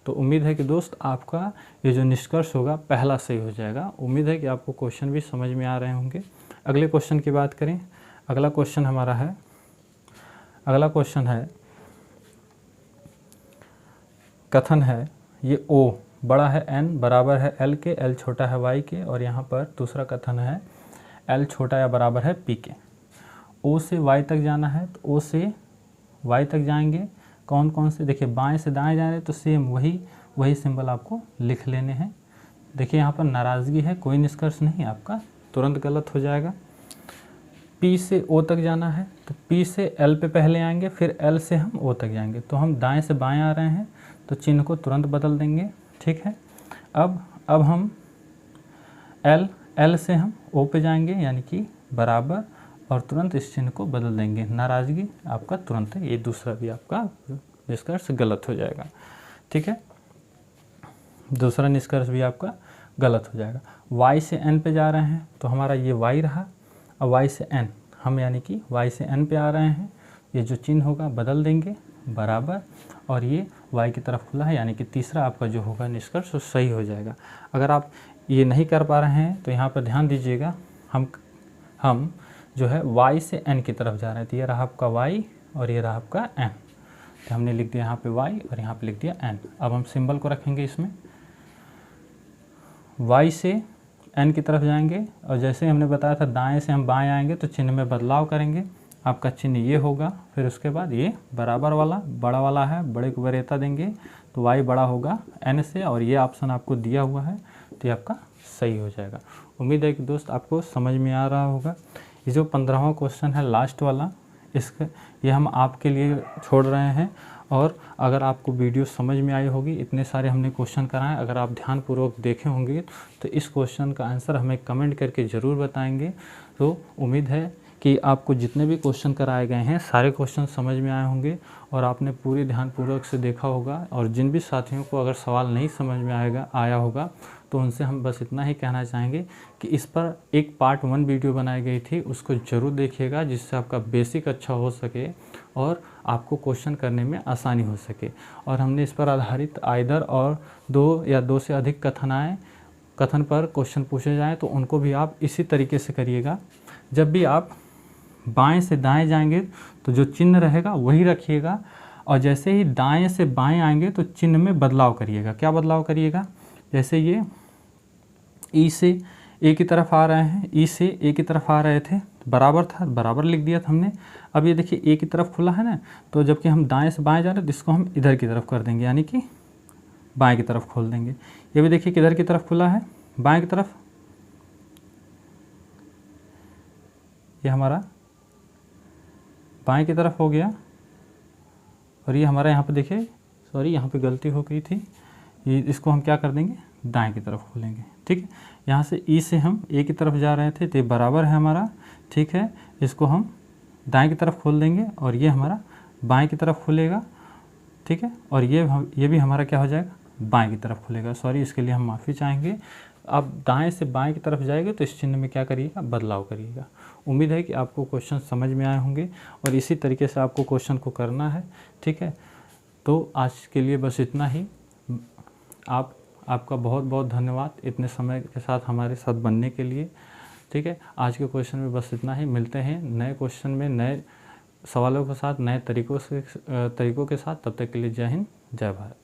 तो उम्मीद है कि दोस्त आपका ये जो निष्कर्ष होगा पहला सही हो जाएगा। उम्मीद है कि आपको क्वेश्चन भी समझ में आ रहे होंगे। अगले क्वेश्चन की बात करें। अगला क्वेश्चन है, कथन है, ये O बड़ा है N बराबर है L के, L छोटा है Y के, और यहाँ पर दूसरा कथन है L छोटा या बराबर है P के। O से Y तक जाना है, तो O से Y तक जाएंगे, कौन कौन से, देखिए बाएं से दाएं जा रहे हैं तो सेम वही सिंबल आपको लिख लेने हैं। देखिए यहाँ पर नाराज़गी है, कोई निष्कर्ष नहीं, आपका तुरंत गलत हो जाएगा। P से O तक जाना है, तो P से L पे पहले आएंगे, फिर L से हम O तक जाएंगे। तो हम दाएं से बाएं आ रहे हैं तो चिन्ह को तुरंत बदल देंगे, ठीक है। अब हम L से हम O पे जाएंगे, यानी कि बराबर, और तुरंत इस चिन्ह को बदल देंगे। नाराज़गी आपका तुरंत है, ये दूसरा भी आपका निष्कर्ष गलत हो जाएगा। ठीक है, दूसरा निष्कर्ष भी आपका गलत हो जाएगा। y से n पे जा रहे हैं तो हमारा ये y रहा, और y से n हम यानी कि y से n पे आ रहे हैं, ये जो चिन्ह होगा बदल देंगे बराबर, और ये y की तरफ खुला है, यानी कि तीसरा आपका जो होगा निष्कर्ष वो सही हो जाएगा। अगर आप ये नहीं कर पा रहे हैं तो यहाँ पर ध्यान दीजिएगा, हम जो है y से n की तरफ जा रहे हैं, तो ये रहा आपका y और ये रहा आपका n, तो हमने लिख दिया यहाँ पे y और यहाँ पे लिख दिया n। अब हम सिंबल को रखेंगे इसमें, y से n की तरफ जाएंगे, और जैसे हमने बताया था दाएं से हम बाएं आएंगे तो चिन्ह में बदलाव करेंगे, आपका चिन्ह ये होगा, फिर उसके बाद ये बराबर वाला बड़ा वाला है, बड़े को वरीयता देंगे तो y बड़ा होगा n से, और ये ऑप्शन आपको दिया हुआ है तो ये आपका सही हो जाएगा। उम्मीद है कि दोस्त आपको समझ में आ रहा होगा। ये जो 15वां क्वेश्चन है लास्ट वाला, इसके ये हम आपके लिए छोड़ रहे हैं, और अगर आपको वीडियो समझ में आई होगी, इतने सारे हमने क्वेश्चन कराए, अगर आप ध्यानपूर्वक देखे होंगे तो इस क्वेश्चन का आंसर हमें कमेंट करके ज़रूर बताएंगे। तो उम्मीद है कि आपको जितने भी क्वेश्चन कराए गए हैं सारे क्वेश्चन समझ में आए होंगे और आपने पूरी ध्यानपूर्वक से देखा होगा। और जिन भी साथियों को अगर सवाल नहीं समझ में आया होगा तो उनसे हम बस इतना ही कहना चाहेंगे कि इस पर एक पार्ट 1 वीडियो बनाई गई थी, उसको ज़रूर देखिएगा, जिससे आपका बेसिक अच्छा हो सके और आपको क्वेश्चन करने में आसानी हो सके। और हमने इस पर आधारित आइदर और 2 या 2 से अधिक कथन पर क्वेश्चन पूछे जाएँ तो उनको भी आप इसी तरीके से करिएगा। जब भी आप बाएं से दाएं जाएंगे तो जो चिन्ह रहेगा वही रखिएगा, और जैसे ही दाएं से बाएं आएंगे तो चिन्ह में बदलाव करिएगा। क्या बदलाव करिएगा? जैसे ये ई से ए की तरफ आ रहे हैं, ई से ए की तरफ आ रहे थे, बराबर था, बराबर लिख दिया था हमने। अब ये देखिए ए की तरफ खुला है ना, तो जबकि हम दाएं से बाएं जा रहे हैं तो इसको हम इधर की तरफ कर देंगे, यानी कि बाएं की तरफ खोल देंगे। ये भी देखिए किधर की तरफ खुला है, बाएं की तरफ, ये हमारा बाएं की तरफ हो गया, और ये हमारा यहाँ पे देखिए, सॉरी यहाँ पे गलती हो गई थी, ये इसको हम क्या कर देंगे, दाएं की तरफ खोलेंगे। ठीक है, यहाँ से ई से हम ए की तरफ जा रहे थे तो ये बराबर है हमारा, ठीक है, इसको हम दाएं की तरफ खोल देंगे और ये हमारा बाएं की तरफ खुलेगा। ठीक है, और ये भी हमारा क्या हो जाएगा, बाएं की तरफ खुलेगा। सॉरी, इसके लिए हम माफ़ी चाहेंगे। आप दाएं से बाएं की तरफ जाएंगे तो इस चिन्ह में क्या करिएगा, बदलाव करिएगा। उम्मीद है कि आपको क्वेश्चन समझ में आए होंगे और इसी तरीके से आपको क्वेश्चन को करना है। ठीक है, तो आज के लिए बस इतना ही। आपका बहुत बहुत धन्यवाद इतने समय के साथ हमारे साथ बनने के लिए। ठीक है, आज के क्वेश्चन में बस इतना ही। मिलते हैं नए क्वेश्चन में नए सवालों के साथ, नए तरीकों के साथ। तब तक के लिए जय हिंद, जय भारत।